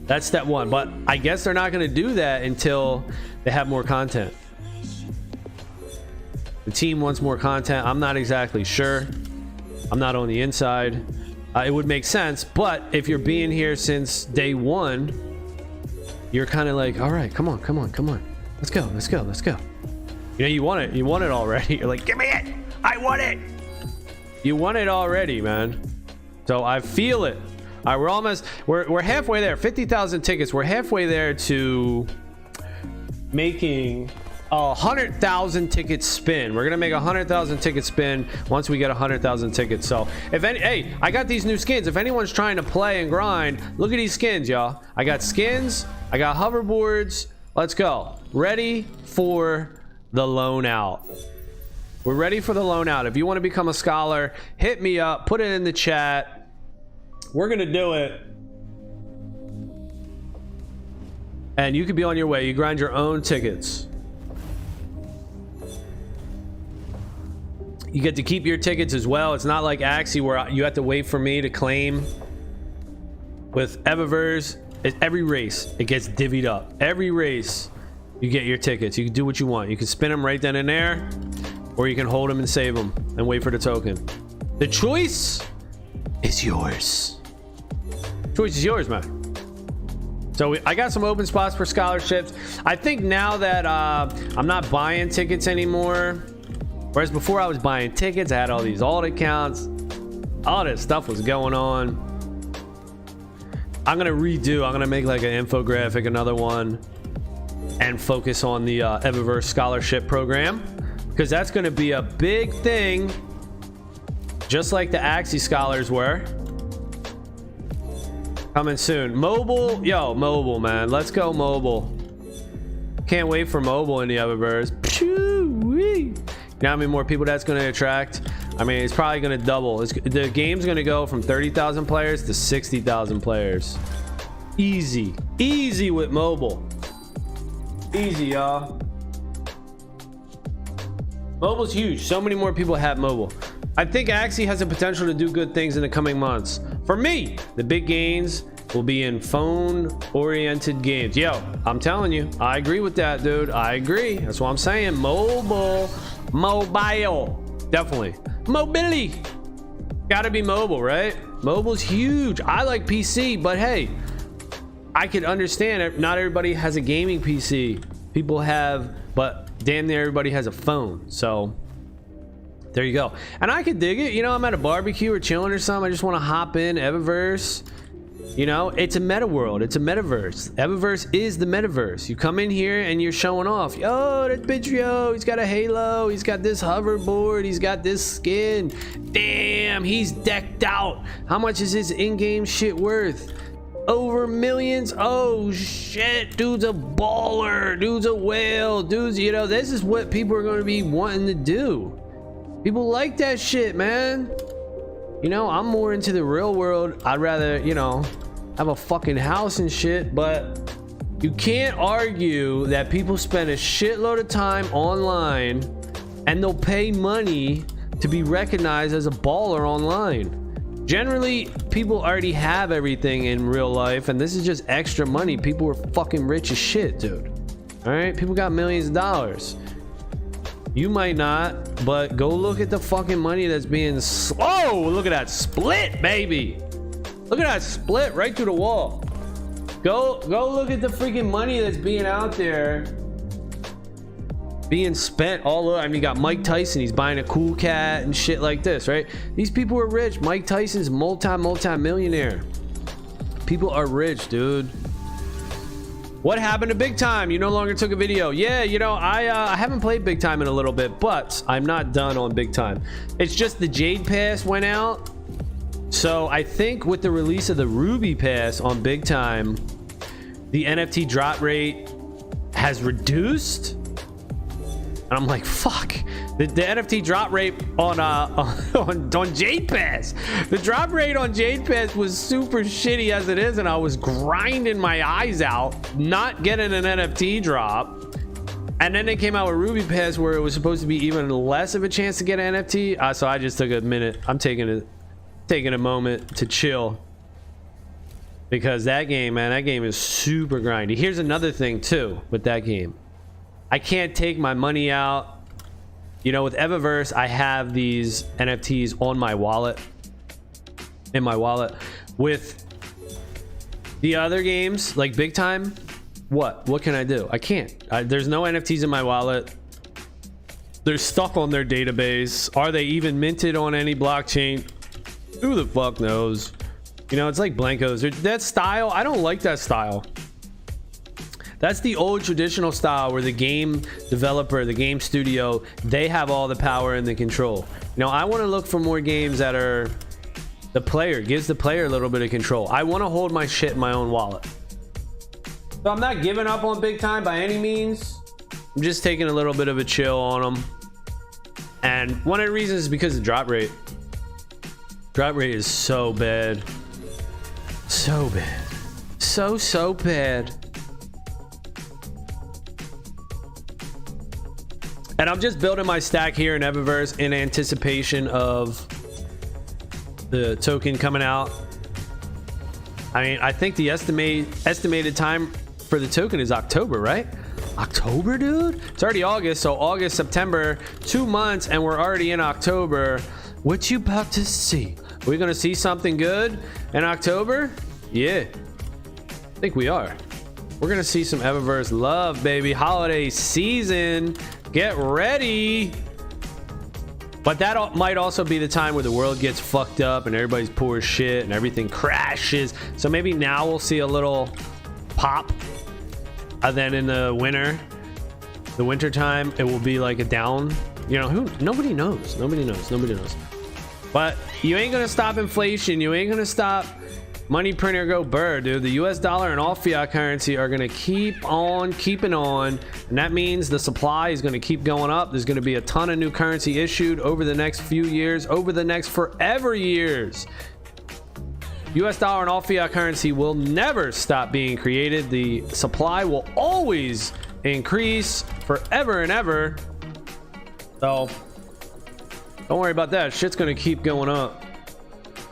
That's step one. But I guess they're not going to do that until they have more content. The team wants more content. I'm not exactly sure. I'm not on the inside. It would make sense, but if you're being here since day one, you're kind of like, all right, come on. Let's go. You know, you want it already. You're like, give me it. I want it. You want it already, man. So I feel it. All right, we're almost, we're halfway there. 50,000 tickets. We're halfway there to making 100,000 tickets spin. We're gonna make 100,000 tickets spin once we get 100,000 tickets. So if any, hey, I got these new skins. If anyone's trying to play and grind, look at these skins, y'all. I got skins, I got hoverboards. Let's go. Ready for the loan out. We're ready for the loan out. If you want to become a scholar, hit me up, put it in the chat. We're gonna do it. And you could be on your way. You grind your own tickets. You get to keep your tickets as well. It's not like Axie where you have to wait for me to claim. With Evaverse, every race, it gets divvied up. Every race, you get your tickets. You can do what you want. You can spin them right then and there, or you can hold them and save them and wait for the token. The choice is yours. Choice is yours, man. So I got some open spots for scholarships. I think now that I'm not buying tickets anymore, whereas before I was buying tickets, I had all these alt accounts, all this stuff was going on. I'm gonna make like an infographic, another one, and focus on the Evaverse scholarship program, because that's gonna be a big thing, just like the Axie scholars were. Coming soon. Mobile, yo, mobile, man. Let's go mobile. Can't wait for mobile in the Evaverse. You know how many more people that's going to attract? I mean, it's probably going to double. The game's going to go from 30,000 players to 60,000 players. Easy. Easy with mobile. Easy, y'all. Mobile's huge. So many more people have mobile. I think Axie has the potential to do good things in the coming months. For me, the big gains will be in phone-oriented games. Yo, I'm telling you, I agree with that, dude. I agree. That's what I'm saying. Mobile. Definitely. Mobility. Gotta be mobile, right? Mobile's huge. I like PC, but hey, I can understand it. Not everybody has a gaming PC. People have, but damn near everybody has a phone. So there you go. And I could dig it. You know, I'm at a barbecue or chilling or something. I just want to hop in Evaverse. You know, it's a meta world. It's a metaverse. Evaverse is the metaverse. You come in here and you're showing off. Yo, that's Bittrio. He's got a halo. He's got this hoverboard. He's got this skin. Damn, he's decked out. How much is his in-game shit worth? Over millions. Oh shit, dude's a baller. Dude's a whale. Dude's, you know, this is what people are going to be wanting to do. People like that shit, man. You know, I'm more into the real world. I'd rather, you know, have a fucking house and shit, but you can't argue that people spend a shitload of time online and they'll pay money to be recognized as a baller online. Generally, people already have everything in real life, and this is just extra money. People are fucking rich as shit, dude. All right, people got millions of dollars. You might not, but go look at the fucking money that's being. Oh, look at that split, baby. Look at that split right through the wall. Go look at the freaking money that's being out there, being spent all over. I mean, you got Mike Tyson. He's buying a cool cat and shit like this, right? These people are rich. Mike Tyson's multi-millionaire. People are rich, dude. What happened to Big Time? You no longer took a video. Yeah, you know, I haven't played Big Time in a little bit, but I'm not done on Big Time. It's just the Jade Pass went out. So I think with the release of the Ruby Pass on Big Time, the NFT drop rate has reduced. And I'm like, fuck. The NFT drop rate on Jade Pass. The drop rate on Jade Pass was super shitty as it is, and I was grinding my eyes out, not getting an NFT drop. And then they came out with Ruby Pass, where it was supposed to be even less of a chance to get an NFT. So I just took a minute. I'm taking a moment to chill, because that game, man, that game is super grindy. Here's another thing too with that game. I can't take my money out. You know, with Evaverse, I have these NFTs on my wallet, in my wallet. With the other games, like Big Time, what can I do? I can't. There's no NFTs in my wallet. They're stuck on their database. Are they even minted on any blockchain? Who the fuck knows? You know, it's like Blancos. That style, I don't like that style. That's the old traditional style where the game developer, the game studio, they have all the power and the control. You know, I want to look for more games that are the player, gives the player a little bit of control. I want to hold my shit in my own wallet. So I'm not giving up on big time by any means. I'm just taking a little bit of a chill on them. And one of the reasons is because of drop rate. Drop rate is so bad. So bad. So bad. And I'm just building my stack here in Evaverse in anticipation of the token coming out. I mean, I think the estimated time for the token is October, right? October, dude? It's already August, so August, September, 2 months, and we're already in October. What you about to see? Are we gonna see something good in October? Yeah, I think we are. We're gonna see some Evaverse love, baby. Holiday season. Get ready. But that might also be the time where the world gets fucked up and everybody's poor as shit and everything crashes. So maybe now we'll see a little pop. And then in the winter time, it will be like a down. You know, nobody knows. Nobody knows. But you ain't gonna stop inflation. You ain't gonna stop money printer go burr, dude. The US dollar and all fiat currency are gonna keep on keeping on, and that means the supply is gonna keep going up. There's gonna be a ton of new currency issued over the next few years, over the next forever years. US dollar and all fiat currency will never stop being created. The supply will always increase forever and ever. So don't worry about that. Shit's gonna keep going up.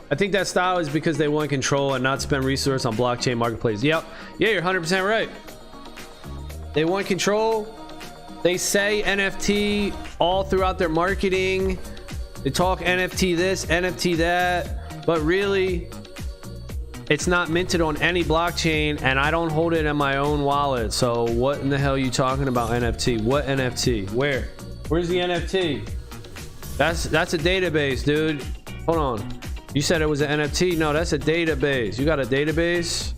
I think that style is because they want control and not spend resource on blockchain marketplace. Yep. Yeah, you're 100% right. They want control. They say NFT all throughout their marketing. They talk NFT this, NFT that, but really it's not minted on any blockchain and I don't hold it in my own wallet. So what in the hell are you talking about NFT? What NFT? Where? Where's the NFT? That's a database, dude. Hold on. You said it was an NFT. No, that's a database. You got a database?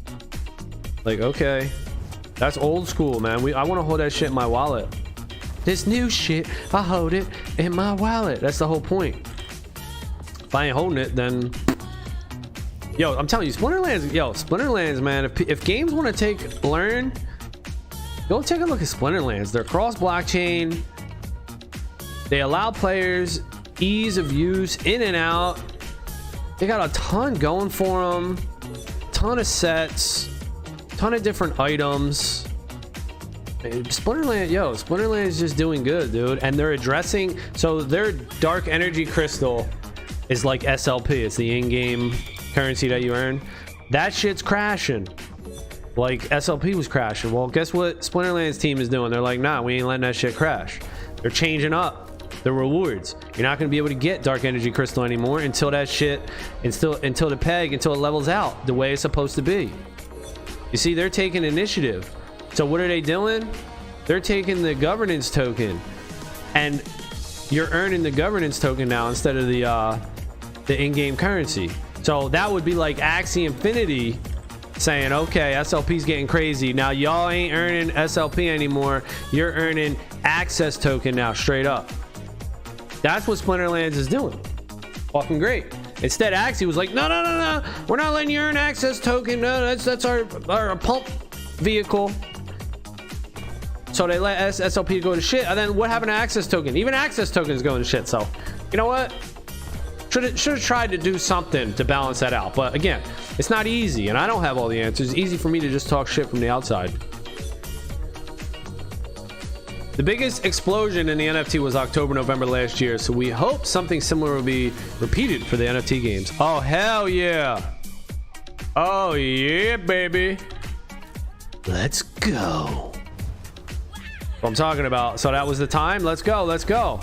Like, okay. That's old school, man. I want to hold that shit in my wallet. This new shit, I hold it in my wallet. That's the whole point. If I ain't holding it, then... Yo, I'm telling you, Splinterlands, man. If games want to learn, go take a look at Splinterlands. They're cross-blockchain. They allow players ease of use in and out. They got a ton going for them, ton of sets, ton of different items. Splinterland is just doing good, dude. And they're addressing, so their dark energy crystal is like SLP. It's the in-game currency that you earn. That shit's crashing. Like SLP was crashing. Well, guess what Splinterland's team is doing? They're like, nah, we ain't letting that shit crash. They're changing up the rewards. You're not going to be able to get dark energy crystal anymore until that shit, until it levels out the way it's supposed to be. You see, they're taking initiative. So what are they doing? They're taking the governance token, and you're earning the governance token now instead of the in-game currency. So that would be like Axie Infinity saying, okay, SLP's getting crazy. Now y'all ain't earning SLP anymore. You're earning access token now, straight up. That's what Splinterlands is doing. Fucking great. Instead, Axie was like, no. We're not letting you earn access token. No, that's our pump vehicle. So they let SLP go to shit. And then what happened to access token? Even access token is going to shit. So, you know what? Should have tried to do something to balance that out. But again, it's not easy. And I don't have all the answers. It's easy for me to just talk shit from the outside. The biggest explosion in the NFT was October, November last year, so we hope something similar will be repeated for the NFT games. Oh, hell yeah. Oh, yeah, baby. Let's go. What I'm talking about. So that was the time. Let's go. Let's go.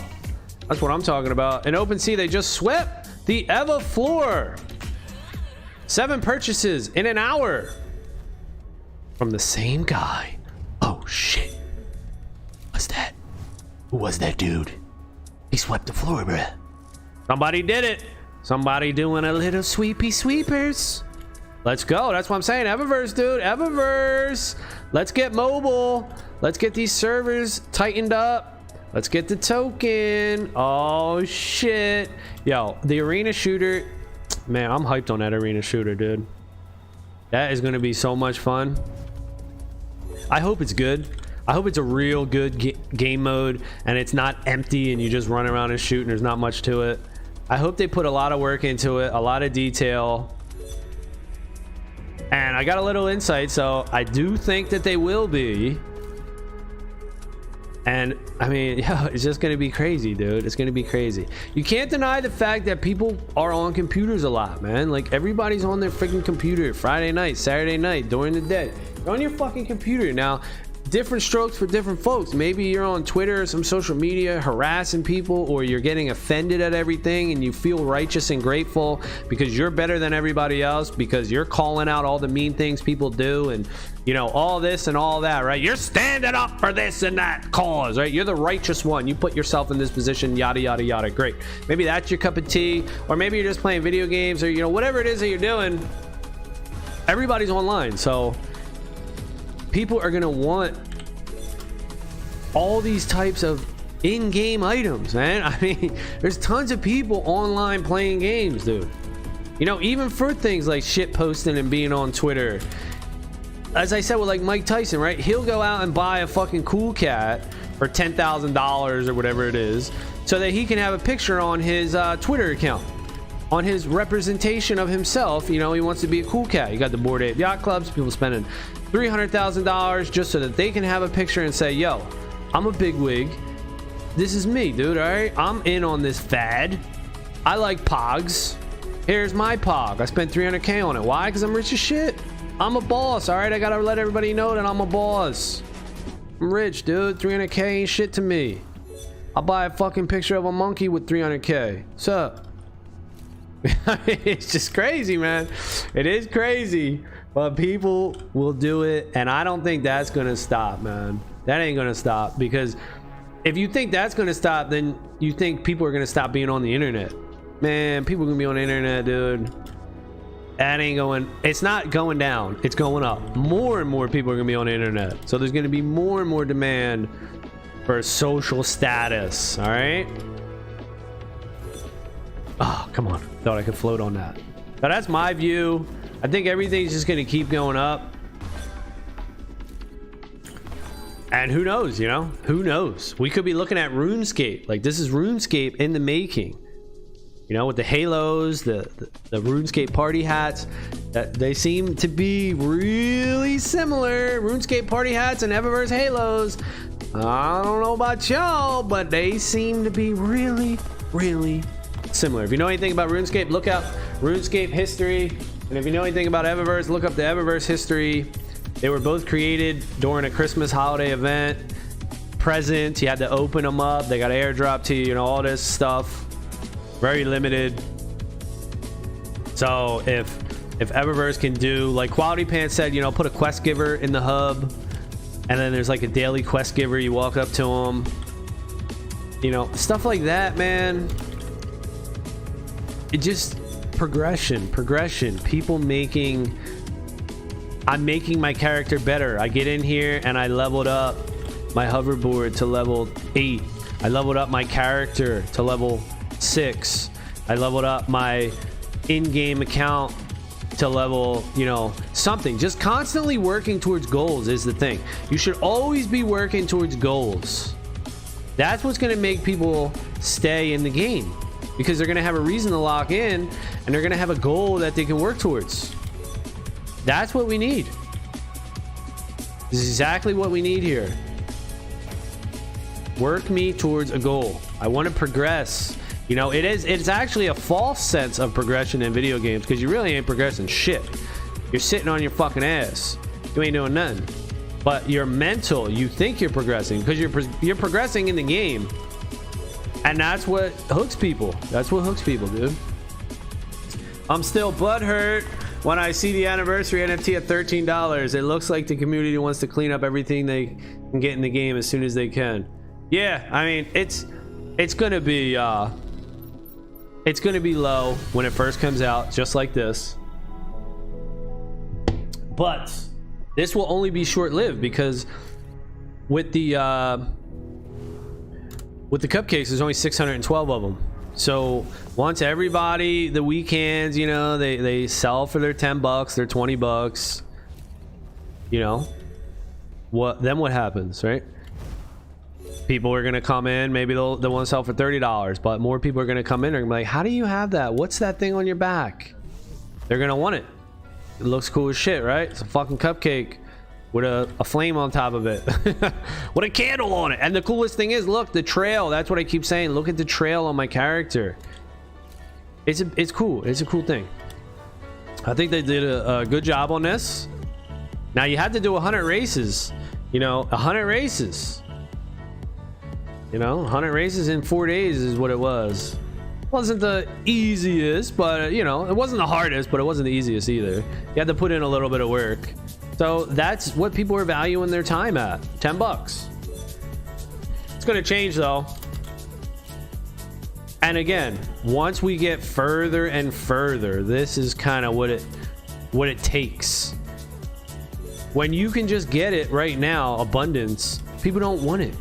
That's what I'm talking about. In OpenSea, they just swept the EVA floor. 7 purchases in an hour from the same guy. Oh, shit. What's that? Who was that dude? He swept the floor, bruh. Somebody did it. Somebody doing a little sweepy sweepers. Let's go. That's what I'm saying. Evaverse, dude. Evaverse. Let's get mobile. Let's get these servers tightened up. Let's get the token. Oh, shit. Yo, the arena shooter. Man, I'm hyped on that arena shooter, dude. That is going to be so much fun. I hope it's good. I hope it's a real good game mode and it's not empty and you just run around and shoot and there's not much to it. I hope they put a lot of work into it, a lot of detail. And I got a little insight, so I do think that they will be. And I mean, yeah, it's just gonna be crazy, dude. It's gonna be crazy. You can't deny the fact that people are on computers a lot, man. Like, everybody's on their freaking computer Friday night, Saturday night, during the day. You're on your fucking computer. Now, different strokes for different folks. Maybe you're on Twitter or some social media harassing people, or you're getting offended at everything and you feel righteous and grateful because you're better than everybody else, because you're calling out all the mean things people do and, you know, all this and all that, right? You're standing up for this and that cause, right? You're the righteous one. You put yourself in this position, yada, yada, yada. Great. Maybe that's your cup of tea, or maybe you're just playing video games, or, you know, whatever it is that you're doing. Everybody's online, so people are gonna want all these types of in-game items, man. I mean, there's tons of people online playing games, dude. You know, even for things like shit posting and being on Twitter. As I said with like Mike Tyson, right? He'll go out and buy a fucking cool cat for $10,000 or whatever it is, so that he can have a picture on his Twitter account, on his representation of himself. You know, he wants to be a cool cat. You got the Bored Ape Yacht Clubs, people spending $300,000 just so that they can have a picture and say, yo, I'm a bigwig. This is me, dude. All right, I'm in on this fad. I like pogs. Here's my pog. I spent $300K on it. Why? Because I'm rich as shit. I'm a boss. All right, I gotta let everybody know that I'm a boss. I'm rich, dude. 300K ain't shit to me. I'll buy a fucking picture of a monkey with 300K. What's up? It's just crazy, man. It is crazy, but people will do it, and I don't think that's gonna stop, man. That ain't gonna stop, because if you think that's gonna stop, then you think people are gonna stop being on the internet. Man, people are gonna be on the internet, dude. That ain't going, it's not going down, it's going up. More and more people are gonna be on the internet, so there's gonna be more and more demand for social status. All right. Oh, come on. Thought I could float on that. But that's my view. I think everything's just gonna keep going up. And who knows, you know? Who knows? We could be looking at RuneScape. Like, this is RuneScape in the making. You know, with the halos, the RuneScape party hats, that they seem to be really similar. RuneScape party hats and Evaverse halos. I don't know about y'all, but they seem to be really, really similar. If you know anything about RuneScape, look up RuneScape history. And if you know anything about Evaverse, look up the Evaverse history. They were both created during a Christmas holiday event. Presents, you had to open them up. They got airdrop to you, you know, all this stuff. Very limited. So if Evaverse can do, like Quality Pants said, you know, put a quest giver in the hub, and then there's like a daily quest giver. You walk up to them, you know, stuff like that, man. It just progression. People making. I'm making my character better. I get in here and I leveled up my hoverboard to level 8. I leveled up my character to level 6. I leveled up my in-game account to level, you know, something. Just constantly working towards goals is the thing. You should always be working towards goals. That's what's going to make people stay in the game, because they're going to have a reason to lock in, and they're going to have a goal that they can work towards. That's what we need. This is exactly what we need here. Work me towards a goal. I want to progress. You know, it's actually a false sense of progression in video games, because you really ain't progressing shit. You're sitting on your fucking ass. You ain't doing nothing. But you're mental. You think you're progressing because you're progressing in the game. And that's what hooks people. That's what hooks people, dude. I'm still butthurt when I see the anniversary NFT at $13. It looks like the community wants to clean up everything they can get in the game as soon as they can. Yeah, I mean, it's gonna be It's going to be low when it first comes out, just like this. But this will only be short-lived, because with the cupcakes, there's only 612 of them. So once everybody, the weekends, you know, they sell for their $10, their $20, you know, what happens, right? People are gonna come in, maybe they'll want to sell for $30, but more people are gonna come in and be like, how do you have that? What's that thing on your back? They're gonna want it. It looks cool as shit, right? It's a fucking cupcake with a flame on top of it with a candle on it. And the coolest thing is, look, the trail. That's what I keep saying. Look at the trail on my character. It's cool. It's a cool thing. I think they did a good job on this. Now you had to do 100 races, you know, 100 races, you know, 100 races in 4 days is what it was. Wasn't the easiest, but you know, it wasn't the hardest, but it wasn't the easiest either. You had to put in a little bit of work. So that's what people are valuing their time at. $10. It's going to change though. And again, once we get further and further, this is kind of what it takes. When you can just get it right now, abundance, people don't want it.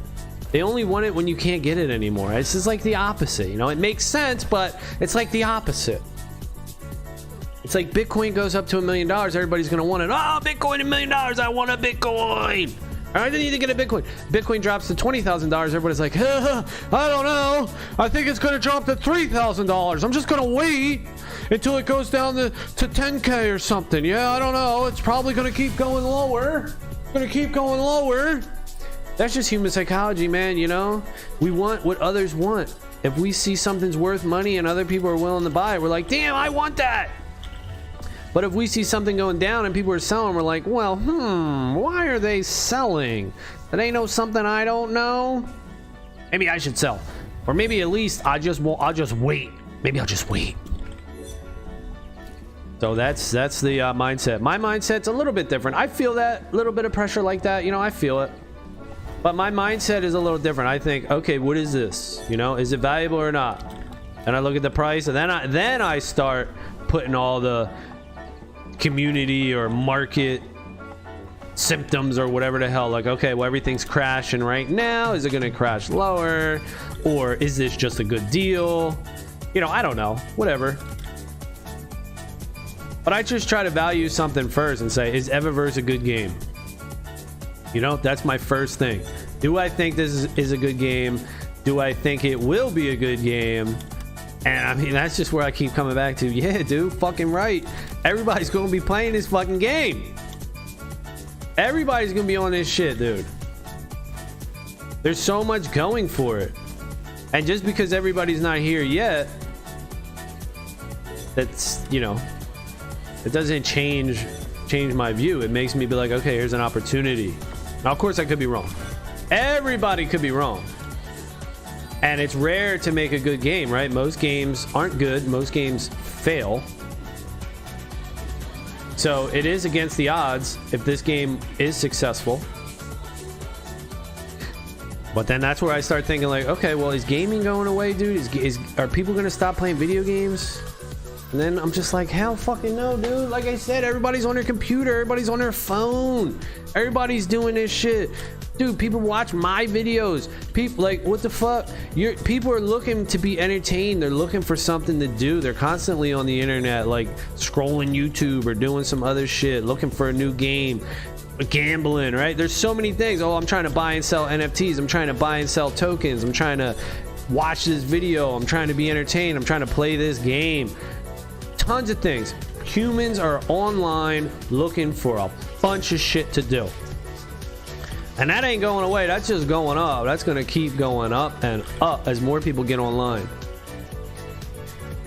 They only want it when you can't get it anymore. It's just like the opposite, you know. It makes sense, but it's like the opposite. It's like Bitcoin goes up to $1 million, everybody's gonna want it. Oh, Bitcoin, $1 million, I want a Bitcoin. I need to get a Bitcoin. Bitcoin drops to $20,000, everybody's like, I don't know. I think it's gonna drop to $3,000. I'm just gonna wait until it goes down to 10K or something. Yeah, I don't know. It's probably gonna keep going lower. It's gonna keep going lower. That's just human psychology, man, you know? We want what others want. If we see something's worth money and other people are willing to buy it, we're like, damn, I want that. But if we see something going down and people are selling, we're like, well, why are they selling? That ain't no something I don't know. Maybe I should sell. Or maybe at least I'll just wait. Maybe I'll just wait. So that's the mindset. My mindset's a little bit different. I feel that little bit of pressure like that, you know, I feel it. But my mindset is a little different. I think, okay, what is this? You know, is it valuable or not? And I look at the price, and then I start putting all the community or market symptoms or whatever the hell. Like, okay, well, everything's crashing right now. Is it going to crash lower? Or is this just a good deal? You know, I don't know. Whatever. But I just try to value something first and say, is Evaverse a good game? You know, that's my first thing. Do I think this is a good game? Do I think it will be a good game? And I mean, that's just where I keep coming back to. Yeah, dude, fucking right. Everybody's going to be playing this fucking game. Everybody's going to be on this shit, dude. There's so much going for it. And just because everybody's not here yet, that's, you know, it doesn't change my view. It makes me be like, okay, here's an opportunity. Now, of course, I could be wrong. Everybody could be wrong. And it's rare to make a good game, right? Most games aren't good. Most games fail. So it is against the odds if this game is successful. But then that's where I start thinking like, okay, well, is gaming going away, dude? Are people going to stop playing video games? And then I'm just like, hell fucking no, dude. Like I said, everybody's on their computer. Everybody's on their phone. Everybody's doing this shit. Dude, people watch my videos. People, like, what the fuck? People are looking to be entertained. They're looking for something to do. They're constantly on the internet, like, scrolling YouTube or doing some other shit, looking for a new game, gambling, right? There's so many things. Oh, I'm trying to buy and sell NFTs. I'm trying to buy and sell tokens. I'm trying to watch this video. I'm trying to be entertained. I'm trying to play this game. Tons of things. Humans are online looking for a bunch of shit to do. And that ain't going away. That's just going up. That's going to keep going up and up as more people get online.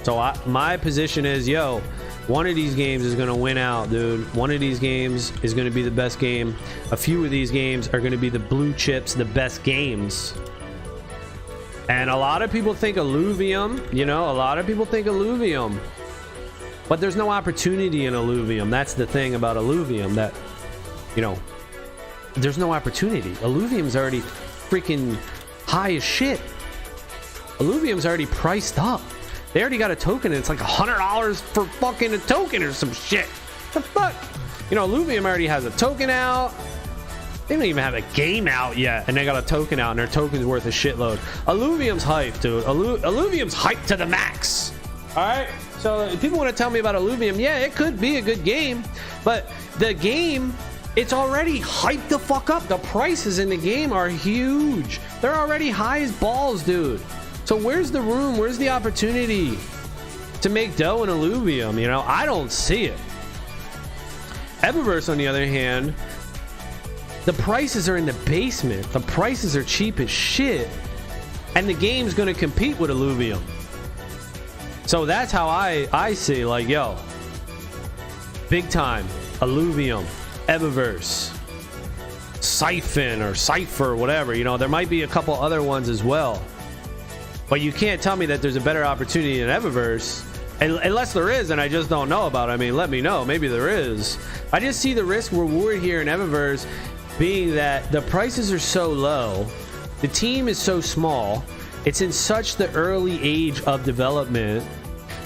So my position is, yo, one of these games is going to win out, dude. One of these games is going to be the best game. A few of these games are going to be the blue chips, the best games. And a lot of people think Alluvium, you know, a lot of people think Alluvium. But there's no opportunity in Alluvium. That's the thing about Alluvium, that, you know, there's no opportunity. Alluvium's already freaking high as shit. Alluvium's already priced up. They already got a token and it's like $100 for fucking a token or some shit. What the fuck? You know, Illuvium already has a token out. They don't even have a game out yet, and they got a token out, and their token's worth a shitload. Illuvium's hype, dude. Illuvium's hype to the max. All right? So if people want to tell me about Illuvium, yeah, it could be a good game, but the game, it's already hyped the fuck up. The prices in the game are huge. They're already high as balls, dude. So where's the room? Where's the opportunity to make dough in Illuvium? You know, I don't see it. Evaverse, on the other hand, the prices are in the basement. The prices are cheap as shit. And the game's going to compete with Illuvium. So that's how I see, like, yo, big time, Illuvium, Evaverse, Siphon or Cypher, whatever. You know, there might be a couple other ones as well. But you can't tell me that there's a better opportunity in Evaverse. Unless there is, and I just don't know about it. I mean, let me know. Maybe there is. I just see the risk reward here in Evaverse being that the prices are so low, the team is so small, it's in such the early age of development.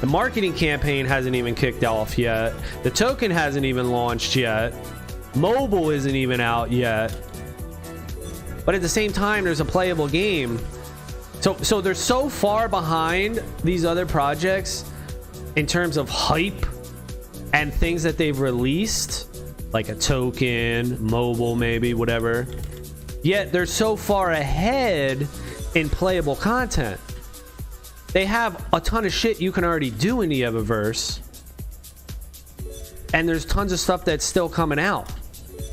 The marketing campaign hasn't even kicked off yet. The token hasn't even launched yet. Mobile isn't even out yet. But at the same time, there's a playable game. So they're so far behind these other projects in terms of hype and things that they've released, like a token, mobile, maybe, whatever. Yet they're so far ahead in playable content. They have a ton of shit you can already do in the Evaverse, and there's tons of stuff that's still coming out.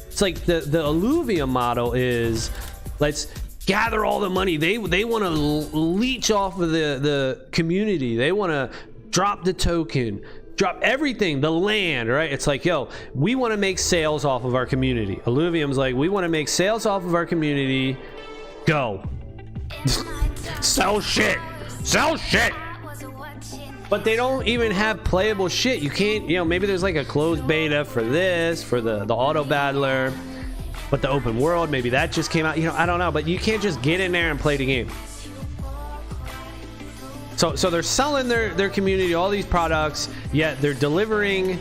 It's like the Illuvium model is, let's gather all the money. They want to leech off of the community. They want to drop the token, drop everything, the land, right? It's like, yo, we want to make sales off of our community. Illuvium's like, we want to make sales off of our community. Go. Sell shit. Sell shit. But they don't even have playable shit. You can't, you know, maybe there's like a closed beta for this, for the auto battler, but the open world, maybe that just came out. You know, I don't know, but you can't just get in there and play the game. So they're selling their community all these products, yet they're delivering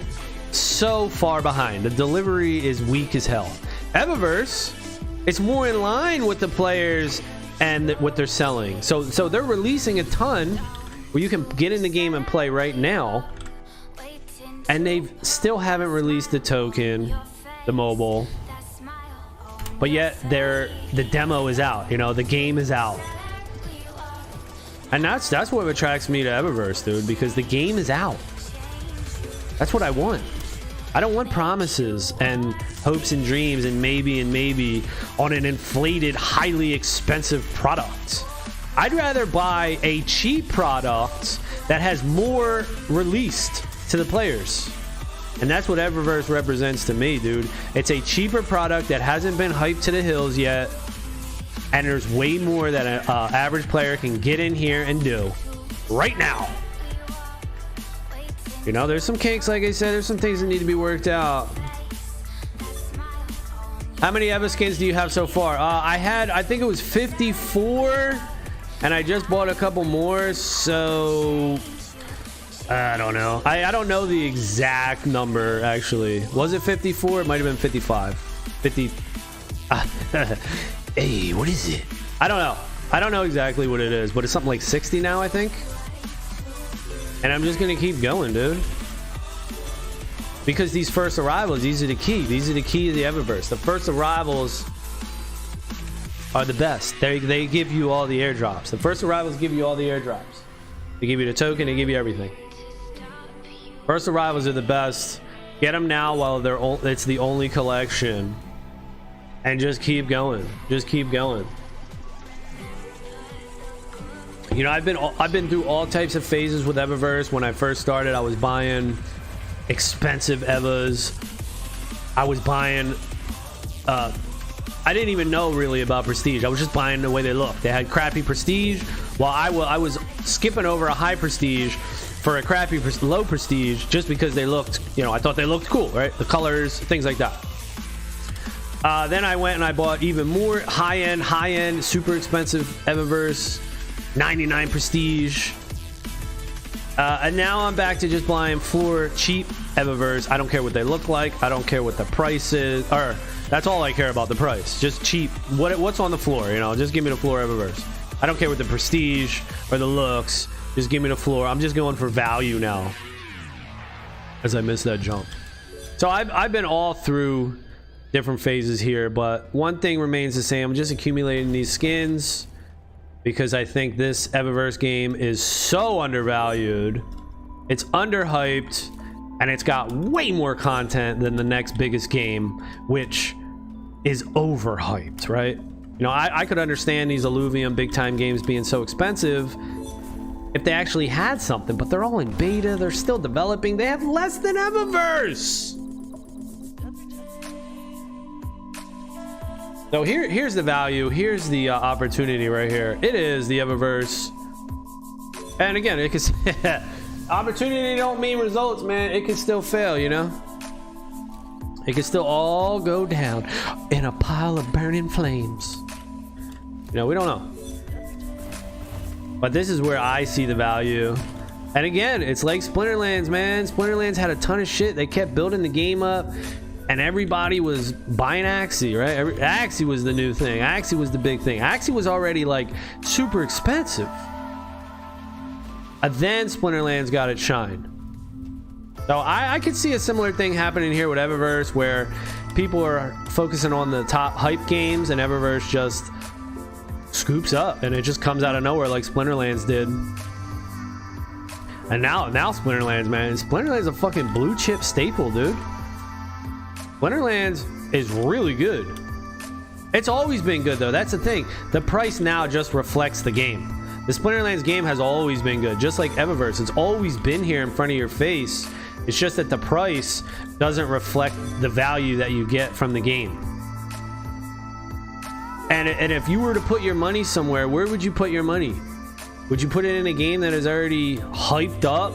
so far behind. The delivery is weak as hell. Evaverse, it's more in line with the players and what they're selling. So they're releasing a ton where you can get in the game and play right now, and they still haven't released the token, the mobile, but yet the demo is out. You know, the game is out. And that's what attracts me to Evaverse, dude, because the game is out. That's what I want. I don't want promises and hopes and dreams and maybe on an inflated, highly expensive product. I'd rather buy a cheap product that has more released to the players. And that's what Evaverse represents to me, dude. It's a cheaper product that hasn't been hyped to the hills yet. And there's way more that an average player can get in here and do right now. You know, there's some kinks, like I said, there's some things that need to be worked out. How many Eva skins do you have so far? I think it was 54, and I just bought a couple more, so I don't know. I don't know the exact number, actually. Was it 54? It might have been 55. 50. Hey, what is it? I don't know. I don't know exactly what it is, but it's something like 60 now, I think. And I'm just gonna keep going, dude. Because these first arrivals, these are the key. These are the key to the Evaverse. The first arrivals are the best. They give you all the airdrops. The first arrivals give you all the airdrops. They give you the token, they give you everything. First arrivals are the best. Get them now while it's the only collection. And just keep going. Just keep going. You know, I've been through all types of phases with Evaverse. When I first started, I was buying expensive Evas. I was buying I didn't even know really about prestige. I was just buying the way they looked. They had crappy prestige, while I was skipping over a high prestige for a crappy low prestige just because they looked, you know, I thought they looked cool, right? The colors, things like that. Then I went and I bought even more high-end, super expensive Evaverse, 99 prestige. And now I'm back to just buying floor cheap Evaverse. I don't care what they look like. I don't care what the price is. Or that's all I care about, the price. Just cheap. What's on the floor, you know? Just give me the floor Evaverse. I don't care what the prestige or the looks. Just give me the floor. I'm just going for value now, as I missed that jump. So I've been all through different phases here, but one thing remains the same. I'm just accumulating these skins because I think this Evaverse game is so undervalued. It's underhyped, and it's got way more content than the next biggest game, which is overhyped, right? You know, I could understand these Illuvium big time games being so expensive if they actually had something, but they're all in beta. They're still developing. They have less than Evaverse. So here's the value. Here's the opportunity right here. It is the Evaverse. And again, it can opportunity don't mean results, man. It can still fail, you know. It can still all go down in a pile of burning flames. You know, we don't know. But this is where I see the value. And again, it's like Splinterlands, man. Splinterlands had a ton of shit. They kept building the game up, and everybody was buying Axie, right? Axie was the new thing. Axie was the big thing. Axie was already like super expensive. And then Splinterlands got its shine. So I could see a similar thing happening here with Evaverse, where people are focusing on the top hype games and Evaverse just scoops up and it just comes out of nowhere like Splinterlands did. And now Splinterlands, man. Splinterlands is a fucking blue chip staple, dude. Splinterlands is really good. It's always been good, though. That's the thing. The price now just reflects the game. The Splinterlands game has always been good, just like Evaverse. It's always been here in front of your face. It's just that the price doesn't reflect the value that you get from the game. And if you were to put your money somewhere, where would you put your money? Would you put it in a game that is already hyped up,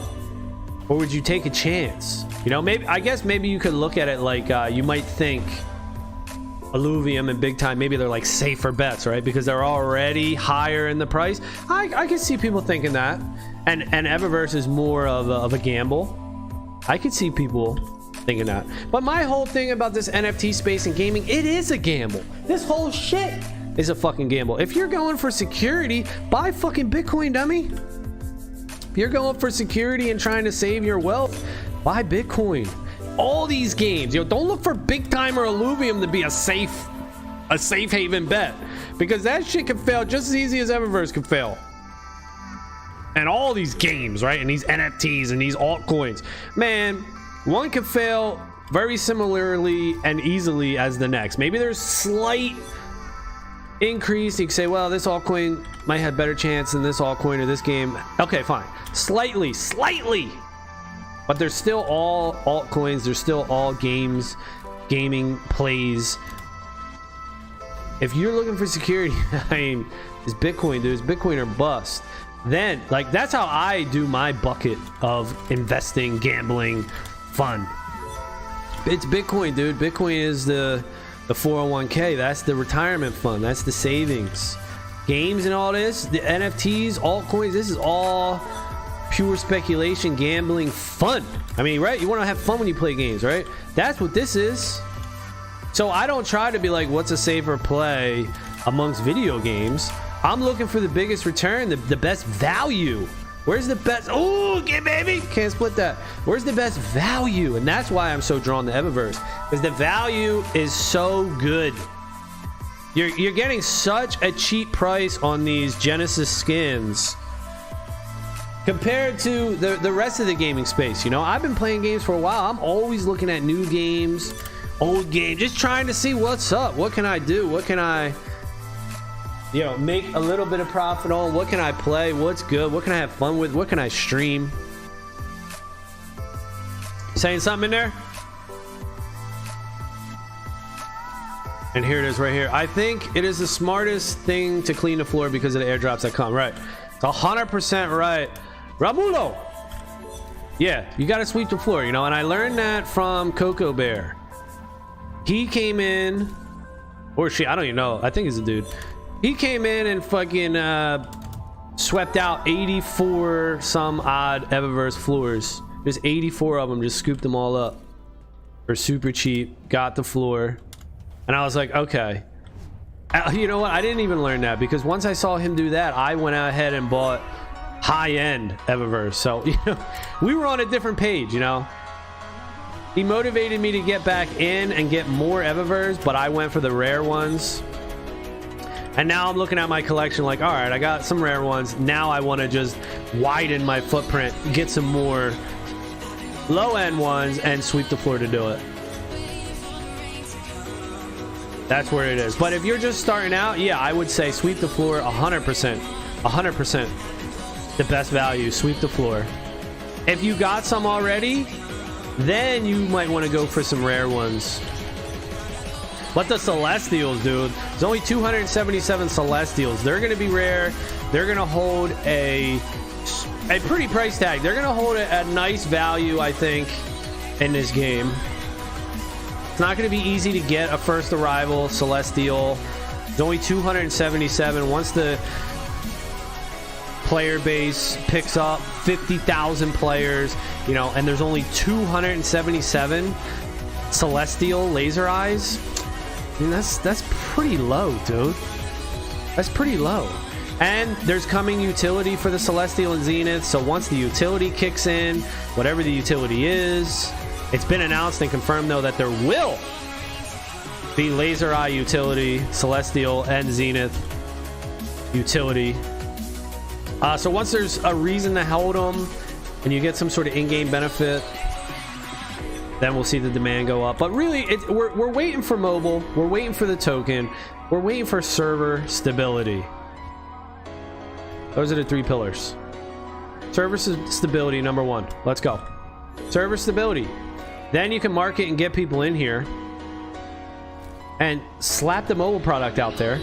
or would you take a chance? You know, maybe, I guess maybe you could look at it like you might think Illuvium and Big Time, maybe they're like safer bets, right? Because they're already higher in the price. I can see people thinking that. And Evaverse is more of a gamble. I could see people thinking that. But my whole thing about this NFT space and gaming, it is a gamble. This whole shit is a fucking gamble. If you're going for security, buy fucking Bitcoin, dummy. If you're going for security and trying to save your wealth, buy Bitcoin. All these games, don't look for Big Time or Illuvium to be a safe haven bet, because that shit can fail just as easy as Evaverse can fail. And all these games, right? And these NFTs and these altcoins, man, one can fail very similarly and easily as the next. Maybe there's slight increase. You can say, well, this altcoin might have better chance than this altcoin or this game. Okay, fine. Slightly. But there's still all altcoins. There's still all games, gaming plays. If you're looking for security, I mean, it's Bitcoin, dude. It's Bitcoin or bust. Then, like, that's how I do my bucket of investing, gambling, fun. It's Bitcoin, dude. Bitcoin is the 401k. That's the retirement fund. That's the savings. Games and all this, the NFTs, altcoins, this is all pure speculation, gambling, fun. I mean, right? You want to have fun when you play games, right? That's what this is. So I don't try to be like, what's a safer play amongst video games? I'm looking for the biggest return, the best value. Where's the best? Oh, okay, baby. Can't split that. Where's the best value? And that's why I'm so drawn to Evaverse, because the value is so good. You're getting such a cheap price on these Genesis skins compared to the rest of the gaming space. You know, I've been playing games for a while. I'm always looking at new games, old games, just trying to see what's up. What can I do? What can I, make a little bit of profit on? What can I play? What's good? What can I have fun with? What can I stream? Saying something in there? And here it is right here. I think it is the smartest thing to clean the floor because of the airdrops that come. Right. It's 100% right. Ramulo. Yeah, you got to sweep the floor, and I learned that from Coco Bear. He came in, or she, I don't even know. I think it's a dude. He came in and fucking Swept out 84 some odd Evaverse floors. There's 84 of them. Just scooped them all up for super cheap. Got the floor. And I was like, okay. You know what? I didn't even learn that, because once I saw him do that, I went ahead and bought high-end Evaverse. So, you know, we were on a different page, you know. He motivated me to get back in and get more Evaverse, but I went for the rare ones. And now I'm looking at my collection like, all right, I got some rare ones. Now I want to just widen my footprint, get some more low-end ones, and sweep the floor to do it. That's where it is. But if you're just starting out, yeah, I would say sweep the floor 100%. 100%. The best value, sweep the floor. If you got some already, then you might want to go for some rare ones. But the Celestials, dude, there's only 277 Celestials. They're going to be rare. They're going to hold a pretty price tag. They're going to hold a nice value, I think, in this game. It's not going to be easy to get a first arrival Celestial. There's only 277. Once the player base picks up 50,000 players, you know, and there's only 277 Celestial laser eyes. I mean, that's pretty low, dude. That's pretty low. And there's coming utility for the Celestial and Zenith. So once the utility kicks in, whatever the utility is, it's been announced and confirmed, though, that there will be laser eye utility, Celestial and Zenith utility. So once there's a reason to hold them and you get some sort of in-game benefit, then we'll see the demand go up. But really, we're waiting for mobile. We're waiting for the token. We're waiting for server stability. Those are the three pillars. Server stability, number one. Let's go. Server stability. Then you can market and get people in here and slap the mobile product out there.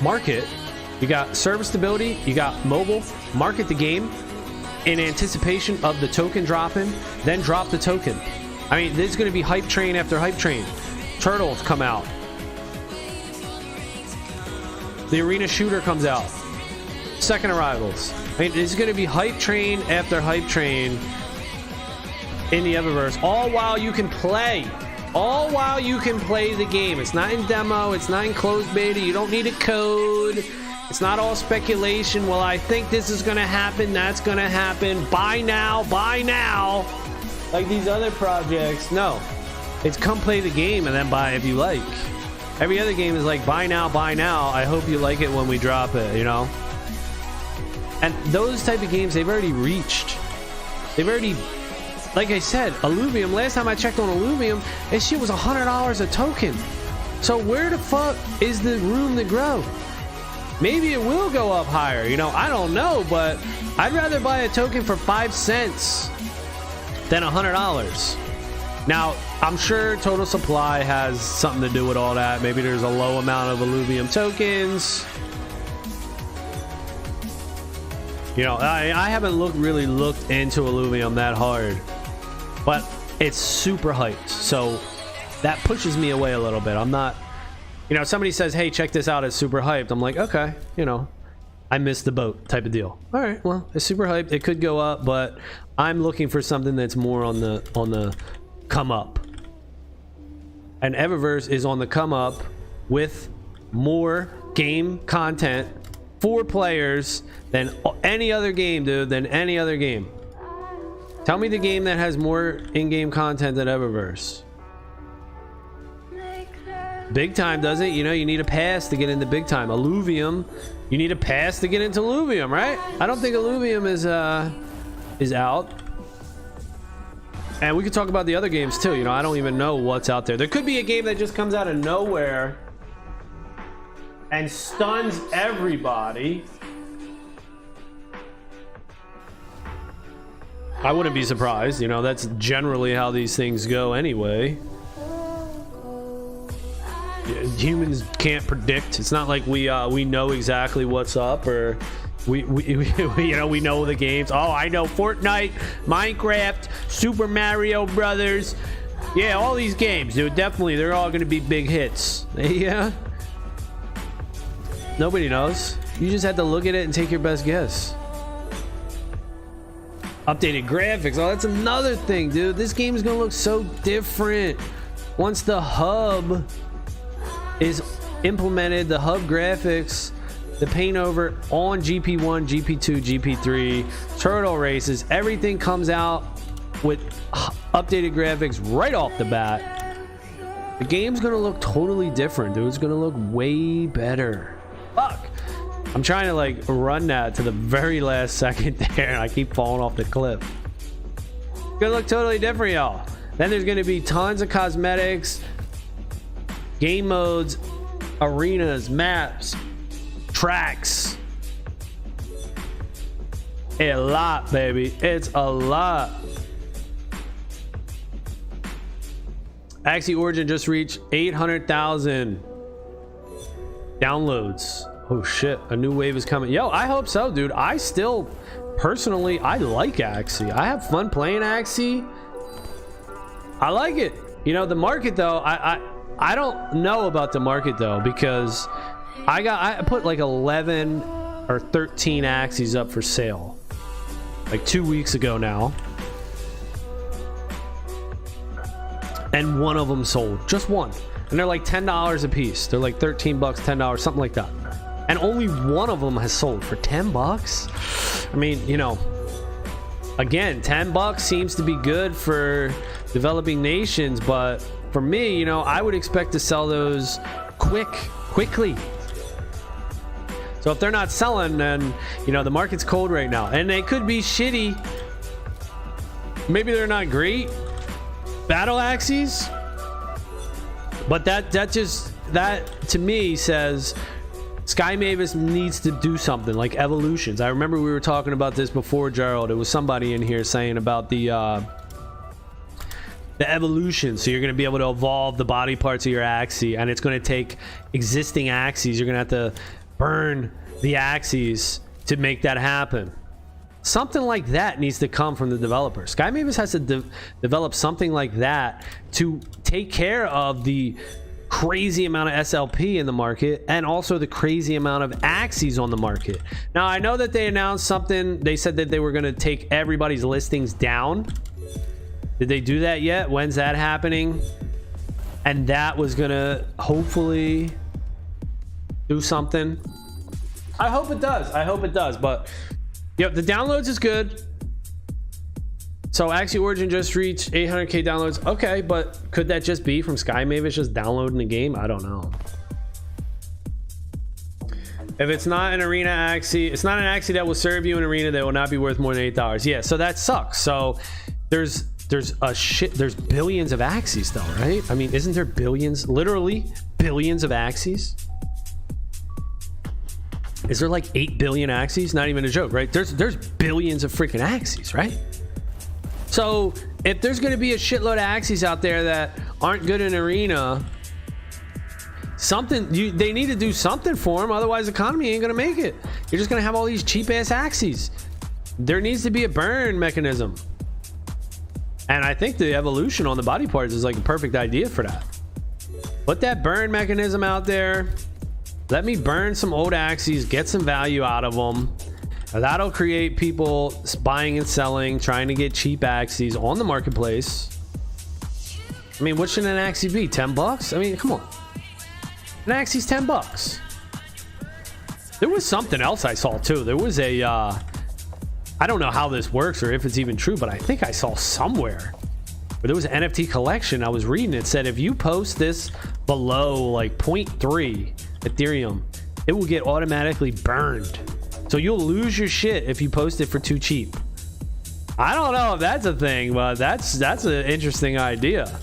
Market. You got server stability. You got mobile. Market the game in anticipation of the token dropping, then drop the token. I mean, there's going to be hype train after hype train. Turtles come out. The arena shooter comes out. Second arrivals. I mean, there's going to be hype train after hype train in the Evaverse, all while you can play. All while you can play the game. It's not in demo. It's not in closed beta. You don't need a code. It's not all speculation. Well, I think this is going to happen. That's going to happen. Buy now. Buy now. Like these other projects. No. It's come play the game and then buy if you like. Every other game is like, buy now, buy now. I hope you like it when we drop it, you know? And those type of games, they've already reached. They've already, like I said, Alluvium. Last time I checked on Alluvium, this shit was $100 a token. So where the fuck is the room to grow? Maybe it will go up higher, you know, I don't know, but I'd rather buy a token for 5 cents than $100. Now, I'm sure total supply has something to do with all that. Maybe there's a low amount of Alluvium tokens. You know, I haven't really looked into Alluvium that hard, but it's super hyped. So that pushes me away a little bit. I'm not, you know, somebody says, hey, check this out, it's super hyped. I'm like, okay, you know, I missed the boat type of deal. All right, well, it's super hyped. It could go up, but I'm looking for something that's more on the come up. And Evaverse is on the come up with more game content for players than any other game, dude, than any other game. Tell me the game that has more in-game content than Evaverse. Big Time does it. You know, you need a pass to get into Big Time. Alluvium, you need a pass to get into Alluvium, right? I don't think Alluvium is out. And we could talk about the other games too. You know, I don't even know what's out there. There could be a game that just comes out of nowhere and stuns everybody. I wouldn't be surprised. You know, that's generally how these things go anyway. Humans can't predict. It's not like we know exactly what's up, or we you know, we know the games. Oh, I know Fortnite, Minecraft, Super Mario Brothers. Yeah, all these games, dude. Definitely, they're all going to be big hits. Yeah. Nobody knows. You just had to look at it and take your best guess. Updated graphics. Oh, that's another thing, dude. This game is gonna look so different once the hub is implemented. The hub graphics, the paint over on GP1, GP2, GP3, turtle races, everything comes out with updated graphics right off the bat. The game's gonna look totally different, dude. It's gonna look way better. Fuck. I'm trying to like run that to the very last second there, and I keep falling off the cliff. It's gonna look totally different, y'all. Then there's gonna be tons of cosmetics, game modes, arenas, maps, tracks. A lot, baby. It's a lot. Axie Origin just reached 800,000 downloads. Oh shit, a new wave is coming. Yo, I hope so, dude. I still, personally, I like Axie. I have fun playing Axie. I like it. You know, the market though, I don't know about the market though, because I put like 11 or 13 Axies up for sale like 2 weeks ago now. And one of them sold, just one. And they're like $10 a piece. They're like 13 bucks, $10, something like that. And only one of them has sold for 10 bucks. I mean, you know, again, 10 bucks seems to be good for developing nations, but for me, you know, I would expect to sell those quickly. So if they're not selling, then, you know, the market's cold right now, and they could be shitty. Maybe they're not great battle Axies, but that to me says Sky Mavis needs to do something like evolutions. I remember we were talking about this before, Gerald. It was somebody in here saying about the evolution. So you're going to be able to evolve the body parts of your Axie, and it's going to take existing Axies. You're going to have to burn the Axies to make that happen. Something like that needs to come from the developer. Sky Mavis has to develop something like that to take care of the crazy amount of SLP in the market, and also the crazy amount of Axies on the market. Now, I know that they announced something. They said that they were going to take everybody's listings down. Did they do that yet? When's that happening? And that was going to hopefully do something. I hope it does. I hope it does. But yep, the downloads is good. So Axie Origin just reached 800k downloads. Okay, but could that just be from Sky Mavis just downloading the game? I don't know. If it's not an arena Axie, it's not an Axie that will serve you in arena, that will not be worth more than $8. Yeah, so that sucks. So there's billions of Axies though, right? I mean, isn't there billions, literally billions of Axies? Is there like 8 billion Axies? Not even a joke, right? There's billions of freaking Axies, right? So if there's going to be a shitload of Axies out there that aren't good in arena, they need to do something for them. Otherwise, the economy ain't going to make it. You're just going to have all these cheap ass Axies. There needs to be a burn mechanism. And I think the evolution on the body parts is like a perfect idea for that. Put that burn mechanism out there. Let me burn some old Axies, get some value out of them. That'll create people buying and selling, trying to get cheap Axies on the marketplace. I mean, what should an Axie be? 10 bucks? I mean, come on. An Axie's 10 bucks. There was something else I saw too. There was a, I don't know how this works or if it's even true, but I think I saw somewhere where there was an NFT collection. I was reading it, said if you post this below like 0.3 Ethereum, it will get automatically burned. So you'll lose your shit if you post it for too cheap. I don't know if that's a thing, but that's an interesting idea.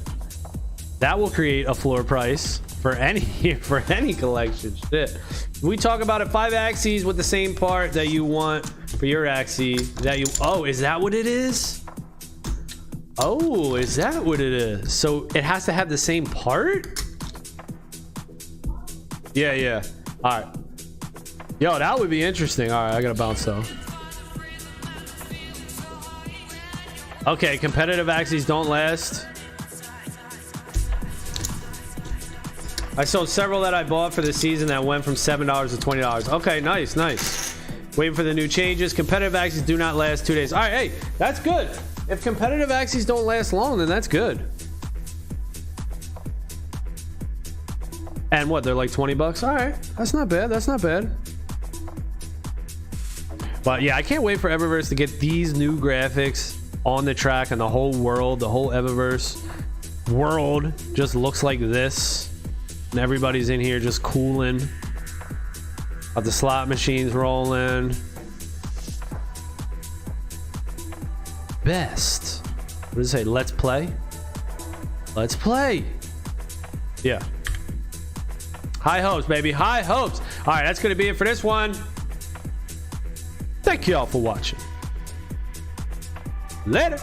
That will create a floor price for any collection. Shit. We talk about it, 5 Axies with the same part that you want for your Axie. Oh, is that what it is? Oh, is that what it is? So it has to have the same part? Yeah. All right. Yo, that would be interesting. All right, I gotta bounce though. Okay, competitive Axies don't last. I sold several that I bought for the season that went from $7 to $20. Okay, nice, nice. Waiting for the new changes. Competitive axes do not last 2 days. All right, hey, that's good. If competitive axes don't last long, then that's good. And what, they're like 20 bucks? All right, that's not bad. That's not bad. But yeah, I can't wait for Evaverse to get these new graphics on the track, and the whole world, the whole Evaverse world just looks like this. And everybody's in here just cooling. Got the slot machines rolling. Best. What does it say? Let's play. Let's play. Yeah. High hopes, baby. High hopes. All right, that's going to be it for this one. Thank you all for watching. Later.